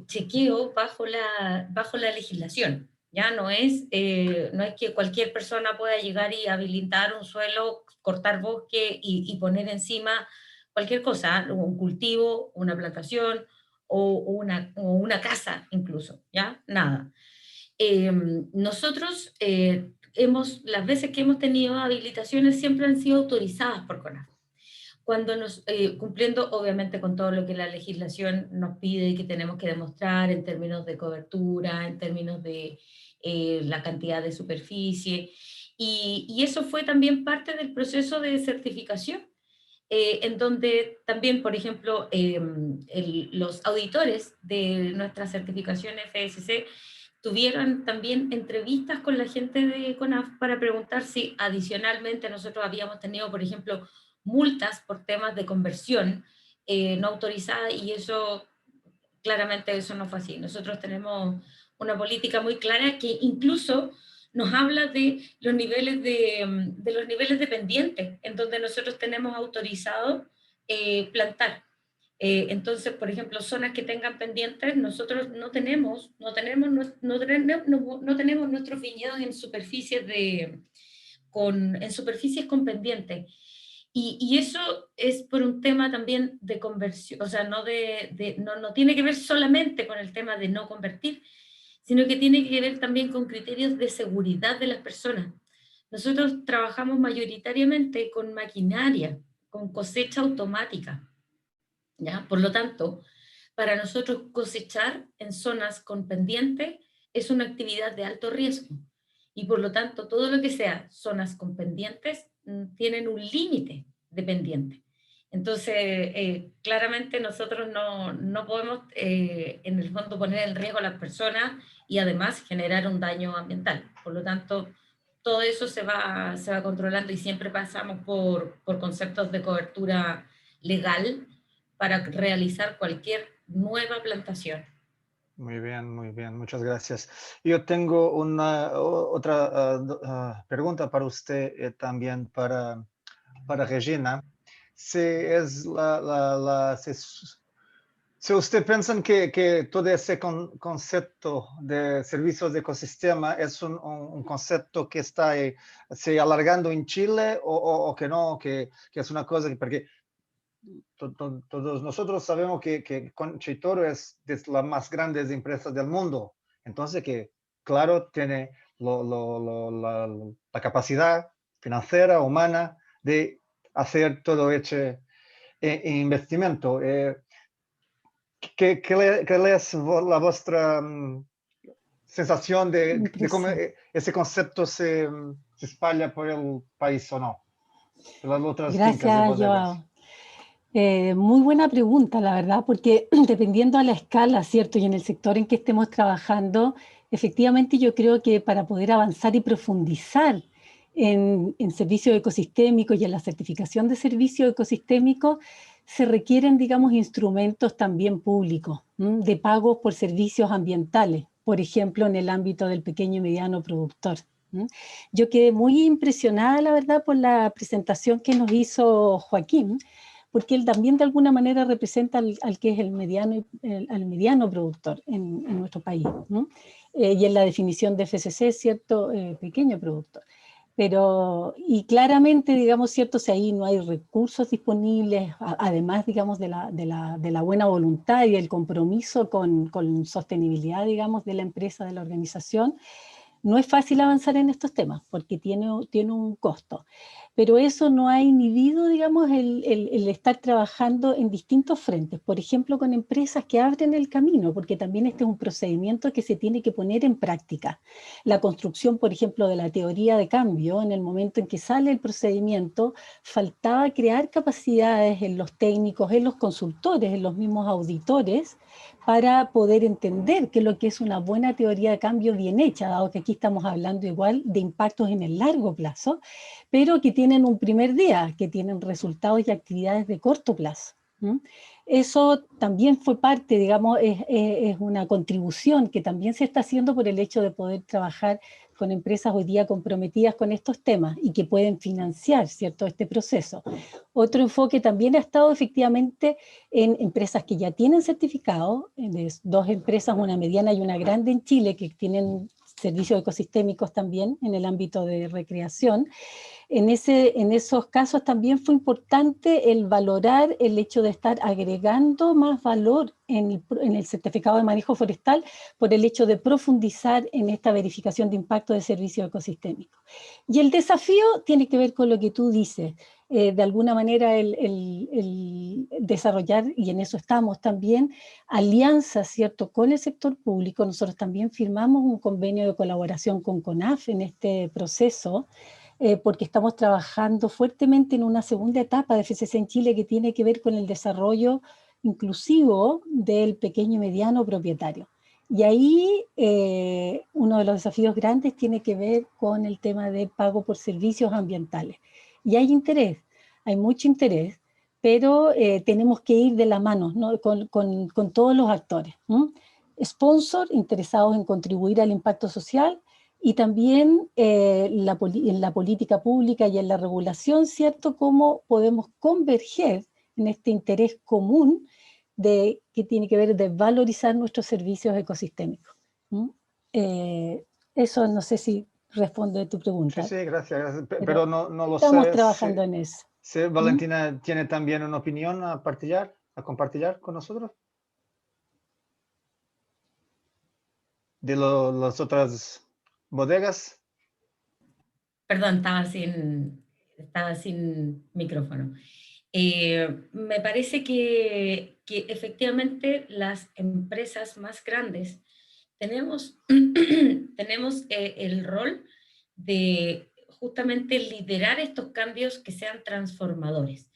chequeo bajo la legislación. Ya no es que cualquier persona pueda llegar y habilitar un suelo, cortar bosque y poner encima cualquier cosa, un cultivo, una plantación o una casa incluso, ¿ya? Nada. Nosotros, las veces que hemos tenido habilitaciones siempre han sido autorizadas por CONAF. Cuando cumpliendo obviamente con todo lo que la legislación nos pide y que tenemos que demostrar en términos de cobertura, en términos de la cantidad de superficie, y eso fue también parte del proceso de certificación, en donde también, por ejemplo, los auditores de nuestra certificación FSC tuvieron también entrevistas con la gente de CONAF para preguntar si adicionalmente nosotros habíamos tenido, por ejemplo, multas por temas de conversión no autorizada, y eso, claramente eso no fue así. Nosotros tenemos una política muy clara que incluso nos habla de los niveles de pendientes, en donde nosotros tenemos autorizado plantar. Entonces, por ejemplo, zonas que tengan pendientes, nosotros no tenemos nuestros viñedos en superficies con pendientes. Y eso es por un tema también de conversión, o sea, no tiene que ver solamente con el tema de no convertir, sino que tiene que ver también con criterios de seguridad de las personas. Nosotros trabajamos mayoritariamente con maquinaria, con cosecha automática, ¿ya? Por lo tanto, para nosotros cosechar en zonas con pendiente es una actividad de alto riesgo, y por lo tanto todo lo que sea zonas con pendientes tienen un límite de pendiente. Entonces, claramente nosotros no podemos en el fondo poner en riesgo a las personas y además generar un daño ambiental. Por lo tanto, todo eso se va controlando, y siempre pasamos por conceptos de cobertura legal para realizar cualquier nueva plantación. Muy bien, muchas gracias. Yo tengo otra pregunta para usted, también para Regina. Si usted piensa que todo ese concepto de servicios de ecosistema es un concepto que está se alargando en Chile, o que no, que es una cosa que, porque todos nosotros sabemos que Conchitoro es de las más grandes empresas del mundo, entonces que claro tiene la capacidad financiera, humana, de hacer todo ese investimento. ¿Qué es la vuestra sensación de cómo ese concepto se espalha por el país o no? Las otras fincas de bodegas. Joao. Muy buena pregunta, la verdad, porque dependiendo a la escala, ¿cierto? Y en el sector en que estemos trabajando, efectivamente yo creo que para poder avanzar y profundizar en servicios ecosistémicos y en la certificación de servicios ecosistémicos, se requieren, digamos, instrumentos también públicos, de pagos por servicios ambientales, por ejemplo, en el ámbito del pequeño y mediano productor. Yo quedé muy impresionada, la verdad, por la presentación que nos hizo Joaquín, porque él también de alguna manera representa al que es el mediano productor en nuestro país, ¿no? Y en la definición de FCC, ¿cierto? Pequeño productor. Pero, y claramente, digamos, ¿cierto? Si ahí no hay recursos disponibles, además, digamos, de la buena voluntad y el compromiso con sostenibilidad, digamos, de la empresa, de la organización, no es fácil avanzar en estos temas, porque tiene un costo. Pero eso no ha inhibido, digamos, el estar trabajando en distintos frentes. Por ejemplo, con empresas que abren el camino, porque también este es un procedimiento que se tiene que poner en práctica. La construcción, por ejemplo, de la teoría de cambio, en el momento en que sale el procedimiento, faltaba crear capacidades en los técnicos, en los consultores, en los mismos auditores, para poder entender qué es lo que es una buena teoría de cambio bien hecha, dado que aquí estamos hablando igual de impactos en el largo plazo, pero que tienen un primer día, que tienen resultados y actividades de corto plazo. Eso también fue parte, digamos, es una contribución que también se está haciendo por el hecho de poder trabajar con empresas hoy día comprometidas con estos temas y que pueden financiar, ¿cierto?, este proceso. Otro enfoque también ha estado efectivamente en empresas que ya tienen certificado, dos empresas, una mediana y una grande en Chile, que tienen servicios ecosistémicos también en el ámbito de recreación. En esos casos también fue importante el valorar el hecho de estar agregando más valor en el certificado de manejo forestal por el hecho de profundizar en esta verificación de impacto de servicios ecosistémicos. Y el desafío tiene que ver con lo que tú dices, de alguna manera el desarrollar, y en eso estamos también, alianzas, ¿cierto?, con el sector público. Nosotros también firmamos un convenio de colaboración con CONAF en este proceso, porque estamos trabajando fuertemente en una segunda etapa de FCC en Chile que tiene que ver con el desarrollo inclusivo del pequeño y mediano propietario. Y ahí uno de los desafíos grandes tiene que ver con el tema de pago por servicios ambientales. Y hay interés, hay mucho interés, pero tenemos que ir de la mano, ¿no?, con todos los actores. Sponsors interesados en contribuir al impacto social, y también en la política pública y en la regulación, ¿cierto?, cómo podemos converger en este interés común que tiene que ver de valorizar nuestros servicios ecosistémicos. Eso no sé si responde a tu pregunta. Sí, gracias. Pero no lo sé. Estamos trabajando en eso. ¿Sí, Valentina tiene también una opinión a compartir con nosotros? De las otras bodegas. Perdón, estaba sin micrófono. Me parece que efectivamente las empresas más grandes tenemos el rol de justamente liderar estos cambios que sean transformadores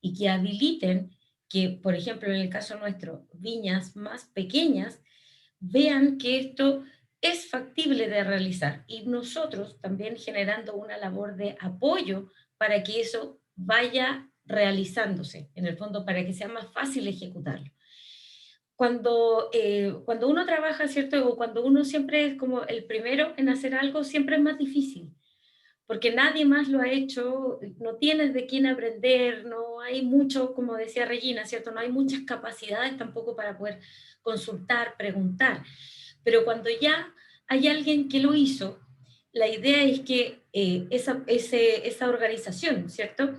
y que habiliten que, por ejemplo, en el caso nuestro, viñas más pequeñas vean que esto es factible de realizar y nosotros también generando una labor de apoyo para que eso vaya realizándose, en el fondo para que sea más fácil ejecutarlo. Cuando uno trabaja, ¿cierto? O cuando uno siempre es como el primero en hacer algo, siempre es más difícil, porque nadie más lo ha hecho, no tienes de quién aprender, no hay mucho, como decía Regina, ¿cierto? No hay muchas capacidades tampoco para poder consultar, preguntar. Pero cuando ya hay alguien que lo hizo, la idea es que esa organización, ¿cierto?,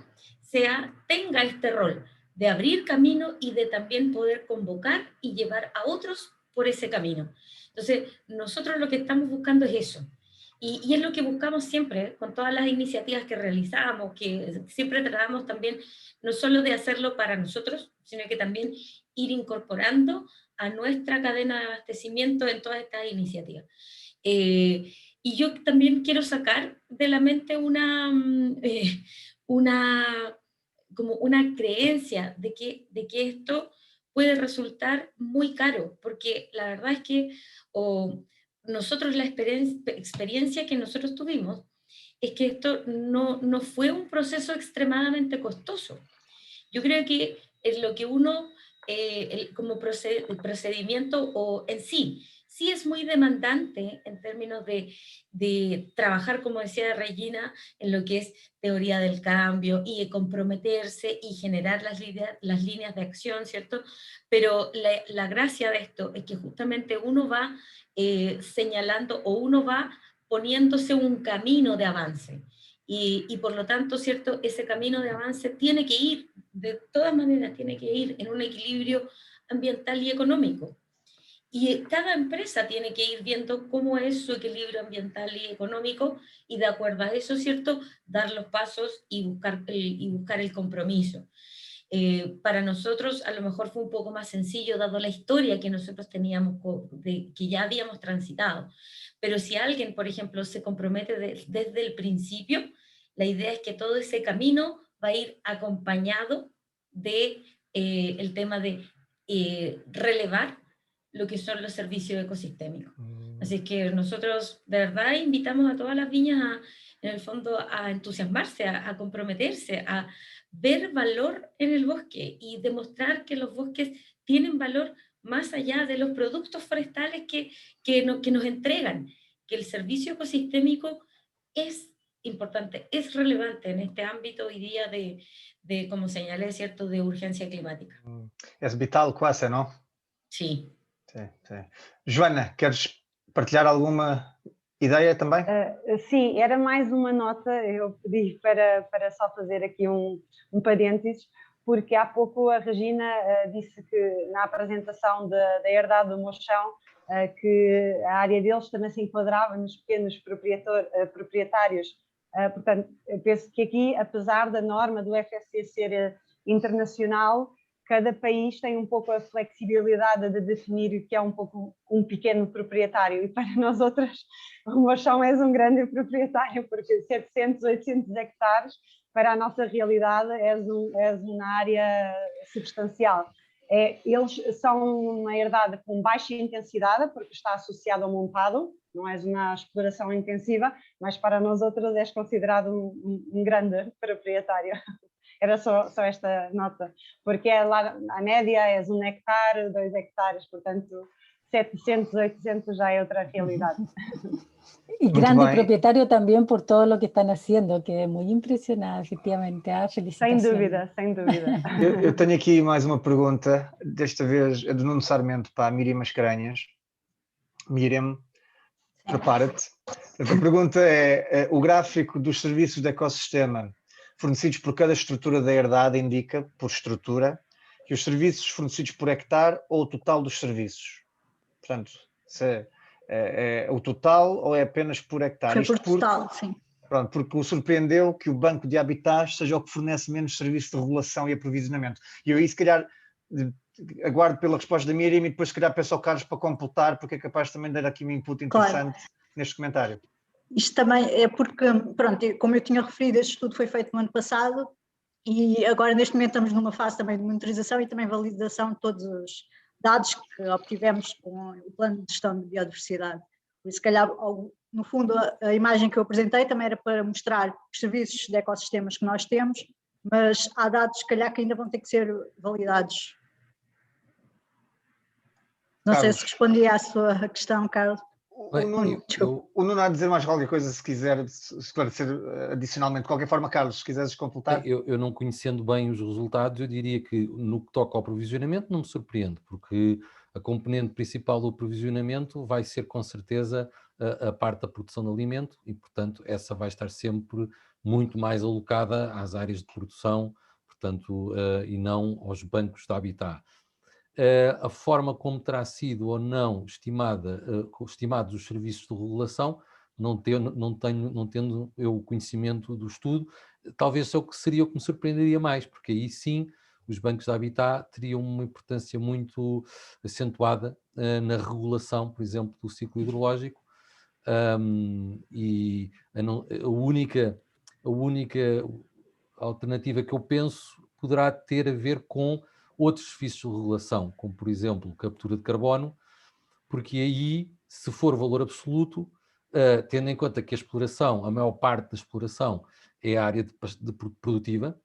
tenga este rol de abrir camino y de también poder convocar y llevar a otros por ese camino. Entonces, nosotros lo que estamos buscando es eso. Y es lo que buscamos siempre con todas las iniciativas que realizamos, que siempre tratamos también no solo de hacerlo para nosotros, sino que también ir incorporando a nuestra cadena de abastecimiento en todas estas iniciativas. Y yo también quiero sacar de la mente como una creencia de que esto puede resultar muy caro, porque la verdad es que nosotros la experiencia que nosotros tuvimos es que esto no fue un proceso extremadamente costoso. Yo creo que es lo que uno, como procedimiento o en sí, sí es muy demandante en términos de trabajar, como decía Regina, en lo que es teoría del cambio y de comprometerse y generar las líneas de acción, ¿cierto? Pero la gracia de esto es que justamente uno va señalando o uno va poniéndose un camino de avance. Y por lo tanto, ¿cierto? Ese camino de avance tiene que ir, de todas maneras, tiene que ir en un equilibrio ambiental y económico. Y cada empresa tiene que ir viendo cómo es su equilibrio ambiental y económico y de acuerdo a eso, ¿cierto?, dar los pasos y buscar el compromiso. Para nosotros a lo mejor fue un poco más sencillo dado la historia que nosotros teníamos, que ya habíamos transitado. Pero si alguien, por ejemplo, se compromete desde el principio, la idea es que todo ese camino va a ir acompañado de el tema de relevar lo que son los servicios ecosistémicos. Así que nosotros de verdad invitamos a todas las viñas en el fondo a entusiasmarse, a comprometerse, a ver valor en el bosque y demostrar que los bosques tienen valor más allá de los productos forestales que nos entregan, que el servicio ecosistémico es importante, es relevante en este ámbito hoy día de como señalé, ¿cierto?, de urgencia climática. Es vital quase, não? Sí. Sim, sim. Joana, queres partilhar alguma ideia também? Sim, era mais uma nota, eu pedi para só fazer aqui um parênteses, porque há pouco a Regina disse que na apresentação da herdade do Mochão, que a área deles também se enquadrava nos pequenos proprietários. Portanto, eu penso que aqui, apesar da norma do FSC ser internacional, cada país tem um pouco a flexibilidade de definir o que é um pouco um pequeno proprietário, e para nós outras o Mochão é um grande proprietário, porque 700, 800 hectares para a nossa realidade é uma área substancial. Eles são uma herdade com baixa intensidade, porque está associado ao montado, não é uma exploração intensiva, mas para nós outros é considerado um grande proprietário. Era só esta nota, porque lá a média é 1 hectare, 2 hectares, portanto 700, 800 já é outra realidade. Y grande propietario también por todo lo que están haciendo, que muy impresionada, efectivamente. Felicitaciones. Sem dúvida, sem dúvida. Eu tenho aqui mais uma pergunta, desta vez é do Nuno Sarmento para a Miriam Mascarenhas. Miriam, prepara-te. A pergunta é, o gráfico dos serviços de ecossistema fornecidos por cada estrutura da herdade indica, por estrutura, que os serviços fornecidos por hectare ou o total dos serviços. Portanto, se é o total ou é apenas por hectare? Foi por total, sim. Pronto, porque o surpreendeu que o Banco de Habitats seja o que fornece menos serviços de regulação e aprovisionamento. E eu aí, se calhar, aguardo pela resposta da Miriam e depois, se calhar, peço ao Carlos para completar, porque é capaz também de dar aqui um input interessante neste comentário. Isto também é porque, pronto, como eu tinha referido, este estudo foi feito no ano passado e agora, neste momento, estamos numa fase também de monitorização e também validação de todos os dados que obtivemos com o Plano de Gestão de Biodiversidade. Por isso, se calhar, no fundo, a imagem que eu apresentei também era para mostrar os serviços de ecossistemas que nós temos, mas há dados, se calhar, que ainda vão ter que ser validados. Não sei se respondi à sua questão, Carlos. O Nuno há de dizer mais qualquer coisa, se quiser esclarecer adicionalmente. De qualquer forma, Carlos, se quiseres completar. Eu não conhecendo bem os resultados, eu diria que no que toca ao aprovisionamento não me surpreende, porque a componente principal do aprovisionamento vai ser com certeza a parte da produção de alimento e, portanto, essa vai estar sempre muito mais alocada às áreas de produção, portanto, e não aos bancos de habitat. A forma como terá sido ou não estimados os serviços de regulação, não tendo eu o conhecimento do estudo, talvez seria o que me surpreenderia mais, porque aí sim os bancos de habitat teriam uma importância muito acentuada na regulação, por exemplo, do ciclo hidrológico, e a única alternativa que eu penso poderá ter a ver com outros serviços de regulação, como por exemplo captura de carbono, porque aí, se for valor absoluto, tendo em conta que a maior parte da exploração é a área produtiva,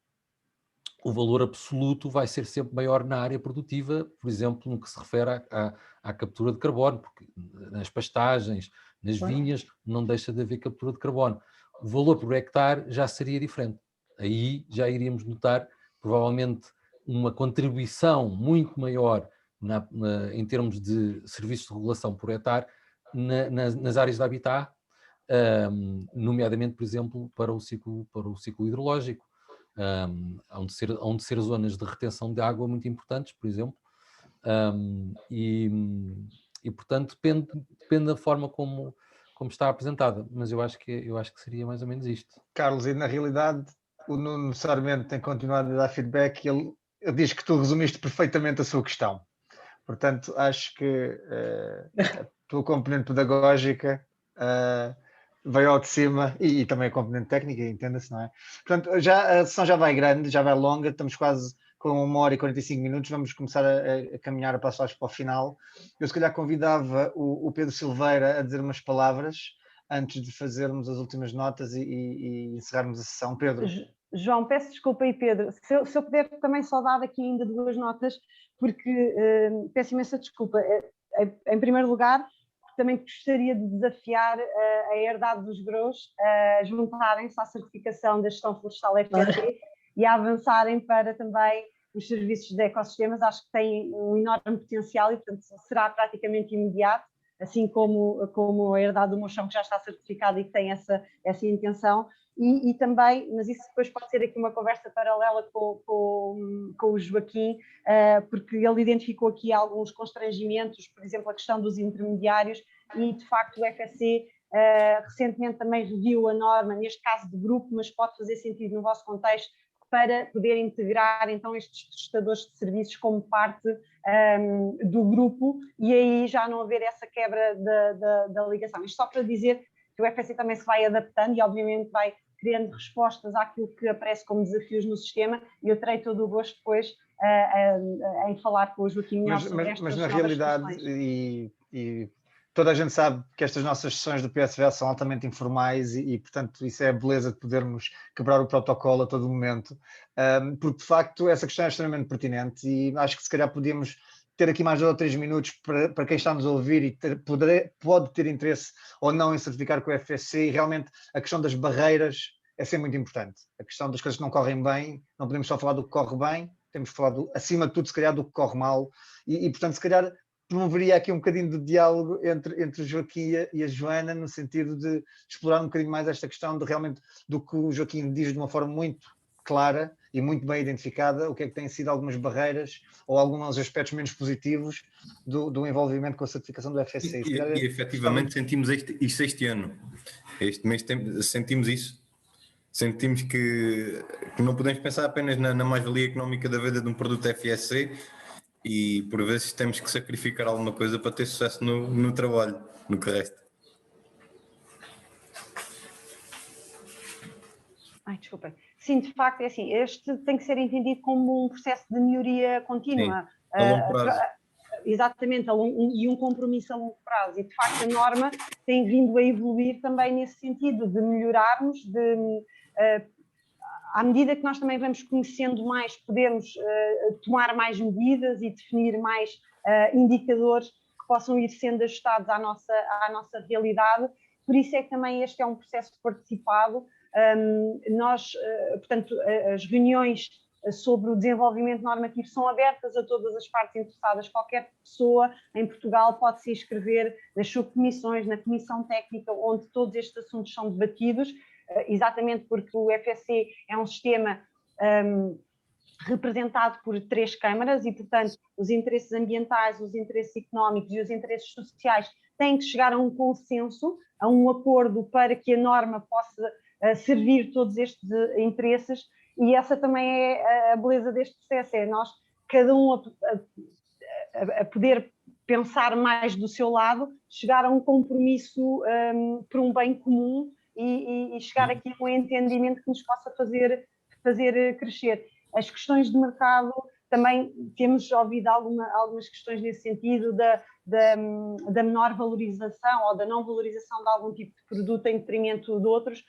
o valor absoluto vai ser sempre maior na área produtiva, por exemplo, no que se refere à captura de carbono, porque nas pastagens, nas vinhas, não deixa de haver captura de carbono. O valor por hectare já seria diferente. Aí já iríamos notar, provavelmente, uma contribuição muito maior em termos de serviços de regulação por hectare nas áreas de habitat, nomeadamente, por exemplo, para o ciclo hidrológico. Hão de ser zonas de retenção de água muito importantes, por exemplo, e portanto depende da forma como está apresentada, mas eu acho que seria mais ou menos isto. Carlos, e na realidade o Nuno necessariamente tem continuado a dar feedback e ele diz que tu resumiste perfeitamente a sua questão. Portanto, acho que a tua componente pedagógica veio ao de cima e também a componente técnica, entenda-se, não é? Portanto, a sessão já vai grande, já vai longa, estamos quase com 1 hora e 45 minutos, vamos começar a caminhar a passos para o final. Eu se calhar convidava o Pedro Silveira a dizer umas palavras antes de fazermos as últimas notas e encerrarmos a sessão. Pedro. João, peço desculpa aí, Pedro. Se eu puder também só dar aqui ainda 2 notas, porque peço imensa desculpa. Em primeiro lugar, também gostaria de desafiar a herdade dos Grôs a juntarem-se à certificação da gestão florestal FSC e a avançarem para também os serviços de ecossistemas. Acho que têm um enorme potencial e, portanto, será praticamente imediato, assim como a herdade do Mochão, que já está certificada e que tem essa intenção. E também, mas isso depois pode ser aqui uma conversa paralela com o Joaquim, porque ele identificou aqui alguns constrangimentos, por exemplo, a questão dos intermediários, e de facto o FSC recentemente também reviu a norma, neste caso de grupo, mas pode fazer sentido no vosso contexto, para poder integrar então estes prestadores de serviços como parte do grupo e aí já não haver essa quebra da ligação. Isto só para dizer que o FSC também se vai adaptando e obviamente vai criando respostas àquilo que aparece como desafios no sistema e eu terei todo o gosto depois em falar com o Joaquim melhor sobre estas mas na novas realidade, soluções. e toda a gente sabe que estas nossas sessões do PSV são altamente informais e, portanto, isso é a beleza de podermos quebrar o protocolo a todo momento, porque, de facto, essa questão é extremamente pertinente e acho que se calhar podíamos ter aqui mais 2 ou 3 minutos para quem está nos a ouvir e pode ter interesse ou não em certificar com o FSC e realmente a questão das barreiras é sempre muito importante. A questão das coisas que não correm bem, não podemos só falar do que corre bem, temos que falar, acima de tudo, se calhar, do que corre mal e portanto, se calhar promoveria aqui um bocadinho de diálogo entre o Joaquim e a Joana, no sentido de explorar um bocadinho mais esta questão de realmente do que o Joaquim diz de uma forma muito clara e muito bem identificada, o que é que têm sido algumas barreiras ou alguns aspectos menos positivos do envolvimento com a certificação do FSC. E efetivamente sentimos isto este ano. Este mês sentimos isso. Sentimos que não podemos pensar apenas na mais-valia económica da venda de um produto FSC e por vezes temos que sacrificar alguma coisa para ter sucesso no trabalho, no que resta. Desculpem. Sim, de facto, é assim, este tem que ser entendido como um processo de melhoria contínua. Sim, a longo prazo. Exatamente, e um compromisso a longo prazo. E, de facto, a norma tem vindo a evoluir também nesse sentido, de melhorarmos, à medida que nós também vamos conhecendo mais, podemos tomar mais medidas e definir mais indicadores que possam ir sendo ajustados à nossa realidade. Por isso é que também este é um processo participado. Portanto, as reuniões sobre o desenvolvimento normativo são abertas a todas as partes interessadas. Qualquer pessoa em Portugal pode se inscrever nas subcomissões, na comissão técnica, onde todos estes assuntos são debatidos, exatamente porque o FSC é um sistema representado por 3 câmaras e, portanto, os interesses ambientais, os interesses económicos e os interesses sociais têm que chegar a um consenso, a um acordo para que a norma possa servir todos estes interesses. E essa também é a beleza deste processo, é nós, cada um a poder pensar mais do seu lado, chegar a um compromisso por um bem comum e chegar aqui a um entendimento que nos possa fazer crescer. As questões de mercado, também temos ouvido algumas questões nesse sentido da menor valorização ou da não valorização de algum tipo de produto em detrimento de outros.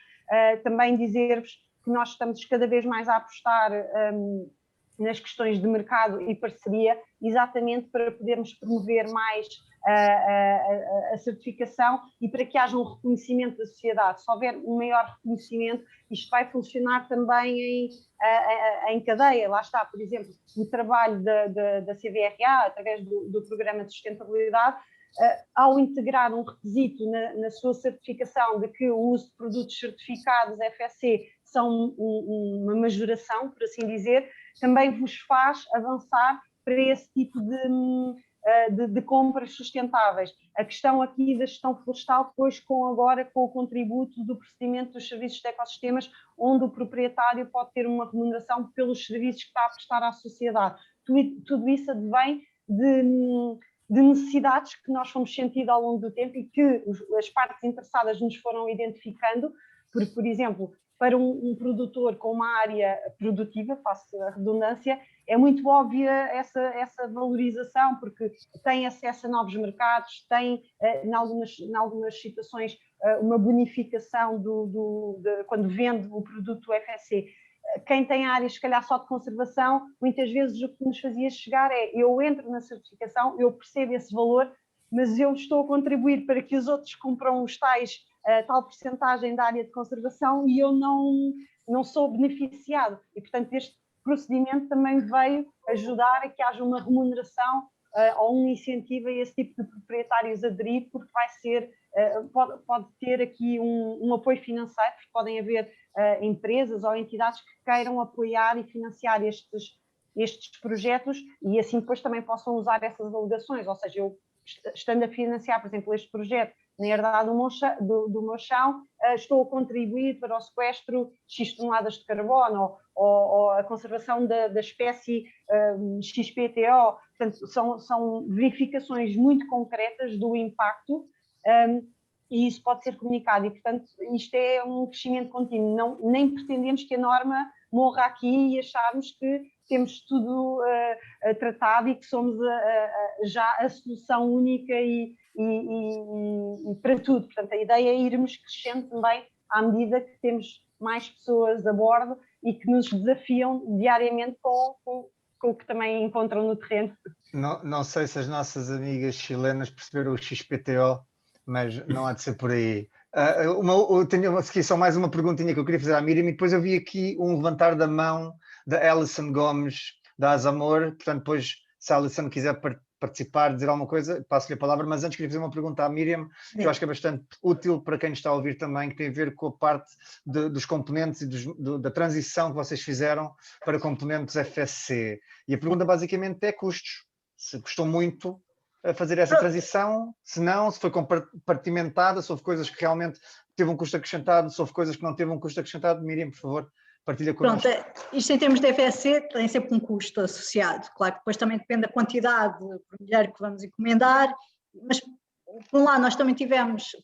Também dizer-vos que nós estamos cada vez mais a apostar nas questões de mercado e parceria, exatamente para podermos promover mais a certificação e para que haja um reconhecimento da sociedade. Se houver um maior reconhecimento, isto vai funcionar também em cadeia. Lá está, por exemplo, o trabalho da CVRA, através do Programa de Sustentabilidade, ao integrar um requisito na sua certificação de que o uso de produtos certificados FSC são uma majoração, por assim dizer, também vos faz avançar para esse tipo de compras sustentáveis. A questão aqui da gestão florestal, depois agora com o contributo do procedimento dos serviços de ecossistemas, onde o proprietário pode ter uma remuneração pelos serviços que está a prestar à sociedade. Tudo isso advém de necessidades que nós fomos sentindo ao longo do tempo e que as partes interessadas nos foram identificando, porque, por exemplo, para um produtor com uma área produtiva, faço a redundância, é muito óbvia essa valorização, porque tem acesso a novos mercados, tem, em algumas situações, uma bonificação quando vende o produto FSC. Quem tem áreas, se calhar, só de conservação, muitas vezes o que nos fazia chegar é: eu entro na certificação, eu percebo esse valor, mas eu estou a contribuir para que os outros cumpram os tal percentagem da área de conservação e eu não sou beneficiado. E, portanto, este procedimento também veio ajudar a que haja uma remuneração ou um incentivo a esse tipo de proprietários aderir, porque pode ter aqui um apoio financeiro, porque podem haver empresas ou entidades que queiram apoiar e financiar estes projetos e assim depois também possam usar essas alegações. Ou seja, eu estando a financiar, por exemplo, este projeto na herdade do meu chão, estou a contribuir para o sequestro de X toneladas de carbono ou a conservação da espécie XPTO. Portanto, são verificações muito concretas do impacto e isso pode ser comunicado. E, portanto, isto é um crescimento contínuo. Nem pretendemos que a norma morra aqui e acharmos que temos tudo tratado e que somos já a solução única e para tudo. Portanto, a ideia é irmos crescendo também à medida que temos mais pessoas a bordo e que nos desafiam diariamente com o que também encontram no terreno. Não sei se as nossas amigas chilenas perceberam o XPTO, mas não há de ser por aí. Eu tenho aqui só mais uma perguntinha que eu queria fazer à Miriam, e depois eu vi aqui um levantar da mão da Alison Gomes, da Azamor. Portanto, depois, se a Alison quiser participar, dizer alguma coisa, passo-lhe a palavra, mas antes queria fazer uma pergunta à Miriam, que eu acho que é bastante útil para quem está a ouvir também, que tem a ver com a parte dos componentes e da transição que vocês fizeram para componentes FSC. E a pergunta basicamente é custos. Se custou muito a fazer essa transição, se não, se foi compartimentada, se houve coisas que realmente teve um custo acrescentado, se houve coisas que não teve um custo acrescentado. Miriam, por favor, partilha connosco. Pronto, isto em termos de FSC tem sempre um custo associado. Claro que depois também depende da quantidade por milheiro que vamos encomendar, mas por um lado nós também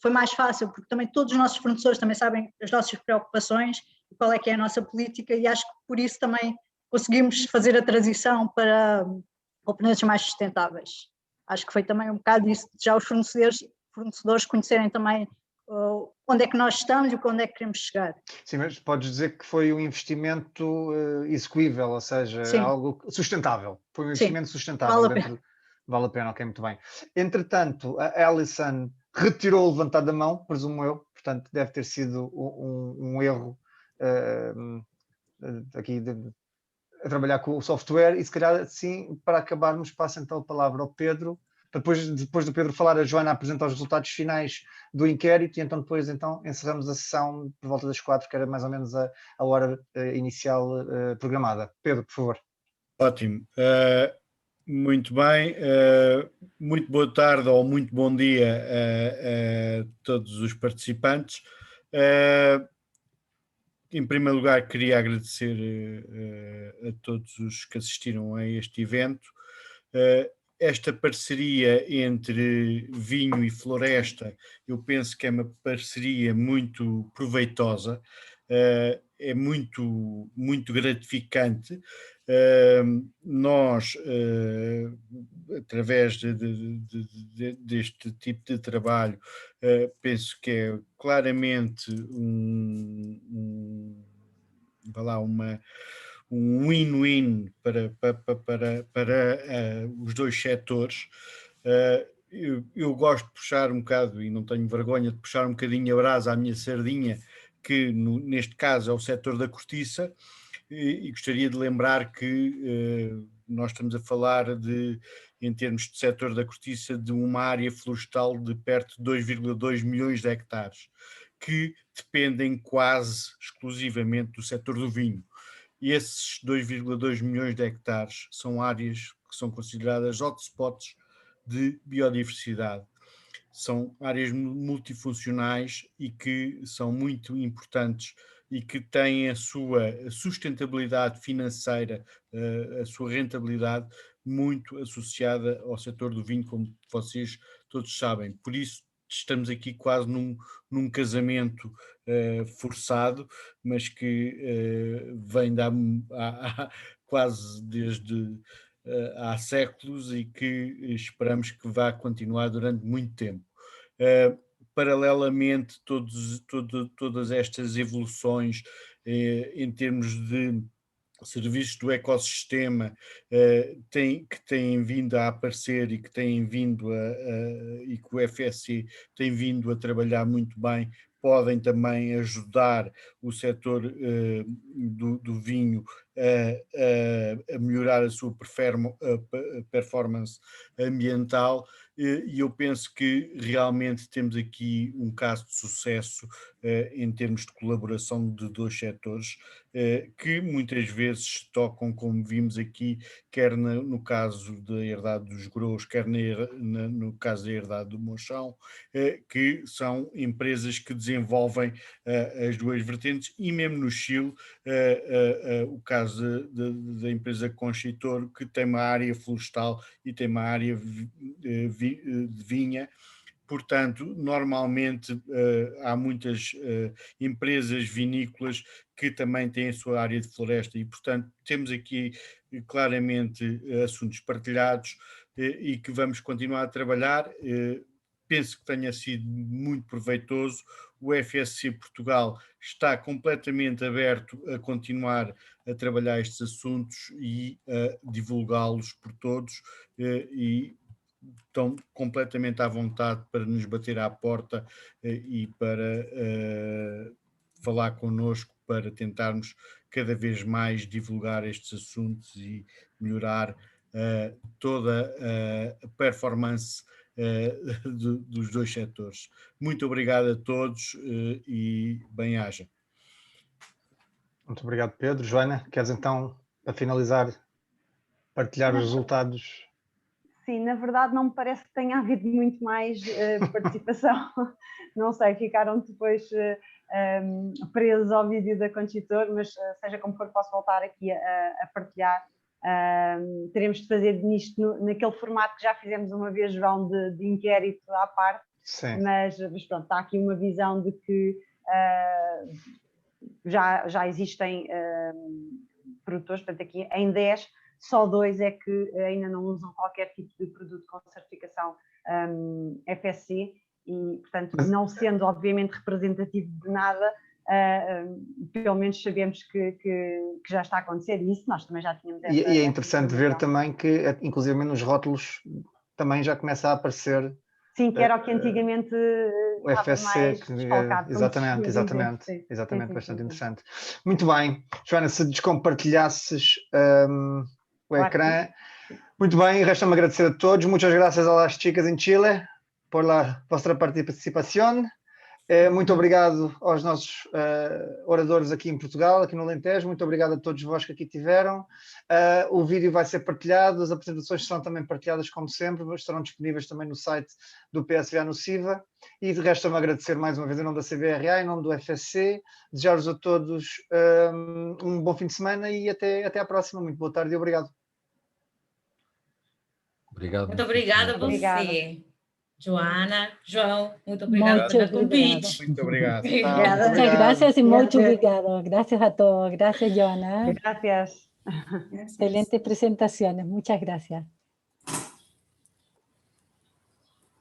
foi mais fácil, porque também todos os nossos fornecedores também sabem as nossas preocupações e qual é que é a nossa política, e acho que por isso também conseguimos fazer a transição para componentes mais sustentáveis. Acho que foi também um bocado isso, já os fornecedores conhecerem também onde é que nós estamos e onde é que queremos chegar. Sim, mas podes dizer que foi um investimento execuível, ou seja, sim, algo sustentável. Foi um investimento sustentável. Vale a pena, ok, muito bem. Entretanto, a Alison retirou o levantado da mão, presumo eu, portanto deve ter sido um erro aqui a trabalhar com o software, e se calhar sim, para acabarmos, passo então a palavra ao Pedro, depois do Pedro falar, a Joana apresenta os resultados finais do inquérito, e então depois encerramos a sessão por volta das 4, que era mais ou menos a hora inicial programada. Pedro, por favor. Ótimo. Muito bem. Muito boa tarde ou muito bom dia a todos os participantes. Em primeiro lugar, queria agradecer a todos os que assistiram a este evento. Esta parceria entre vinho e floresta, eu penso que é uma parceria muito proveitosa, é muito, muito gratificante. Nós, através deste tipo de trabalho, penso que é claramente um win-win para os dois setores. Eu gosto de puxar um bocado, e não tenho vergonha de puxar um bocadinho a brasa à minha sardinha, que neste caso é o setor da cortiça, e gostaria de lembrar que nós estamos a falar em termos de setor da cortiça, de uma área florestal de perto de 2,2 milhões de hectares, que dependem quase exclusivamente do setor do vinho. E esses 2,2 milhões de hectares são áreas que são consideradas hotspots de biodiversidade. São áreas multifuncionais e que são muito importantes e que têm a sua sustentabilidade financeira, a sua rentabilidade muito associada ao setor do vinho, como vocês todos sabem. Por isso estamos aqui quase num casamento forçado, mas que vem quase desde há séculos e que esperamos que vá continuar durante muito tempo. Paralelamente, todas estas evoluções em termos de serviços do ecossistema que têm vindo a aparecer e que têm vindo e que o FSC tem vindo a trabalhar muito bem, podem também ajudar o setor do vinho a melhorar a sua performance ambiental, e eu penso que realmente temos aqui um caso de sucesso em termos de colaboração de dois setores que muitas vezes tocam, como vimos aqui, quer no caso da herdade dos Grous, quer no caso da herdade do Monchão, que são empresas que desenvolvem as duas vertentes, e mesmo no Chile, o caso da empresa Concha y Toro, que tem uma área florestal e tem uma área de vinha. Portanto, normalmente há muitas empresas vinícolas que também têm a sua área de floresta e, portanto, temos aqui claramente assuntos partilhados e que vamos continuar a trabalhar. Penso que tenha sido muito proveitoso. O FSC Portugal está completamente aberto a continuar a trabalhar estes assuntos e a divulgá-los por todos, e estão completamente à vontade para nos bater à porta e para falar connosco, para tentarmos cada vez mais divulgar estes assuntos e melhorar toda a performance dos dois setores. Muito obrigado a todos e bem-aja. Muito obrigado, Pedro. Joana, queres então, para finalizar, partilhar os resultados? Sim, na verdade não me parece que tenha havido muito mais participação. Não sei, ficaram depois presos ao vídeo da Concha y Toro, mas seja como for, posso voltar aqui a partilhar. Teremos de fazer nisto naquele formato que já fizemos uma vez, João, de inquérito à parte. Sim. Mas pronto, está aqui uma visão de que já existem produtores, portanto aqui em 10, só 2 é que ainda não usam qualquer tipo de produto com certificação FSC e, portanto, não sendo obviamente representativo de nada, pelo menos sabemos que já está a acontecer, e isso nós também já tínhamos. E é interessante ver também que, inclusive nos rótulos, também já começa a aparecer. Sim, que era o que antigamente o FSC, exatamente, bastante interessante. Muito bem, Joana, se descompartilhasses o ecrã. Muito bem, resta-me agradecer a todos. Muitas graças a las chicas em Chile por la vossa participação. Muito obrigado aos nossos oradores aqui em Portugal, aqui no Alentejo. Muito obrigado a todos vós que aqui tiveram. O vídeo vai ser partilhado, as apresentações serão também partilhadas, como sempre, estarão disponíveis também no site do PSVA no CIVA. E de resto, me agradecer mais uma vez em nome da CBRA, em nome do FSC. Desejar-vos a todos um bom fim de semana e até à próxima. Muito boa tarde e obrigado. Obrigado. Muito obrigada a você, Joana, João, muito obrigada pelo convite. Muito obrigado. Muchas gracias y mucho obrigado. Gracias a todos. Gracias, Joana. Gracias. Excelentes presentaciones. Muchas gracias.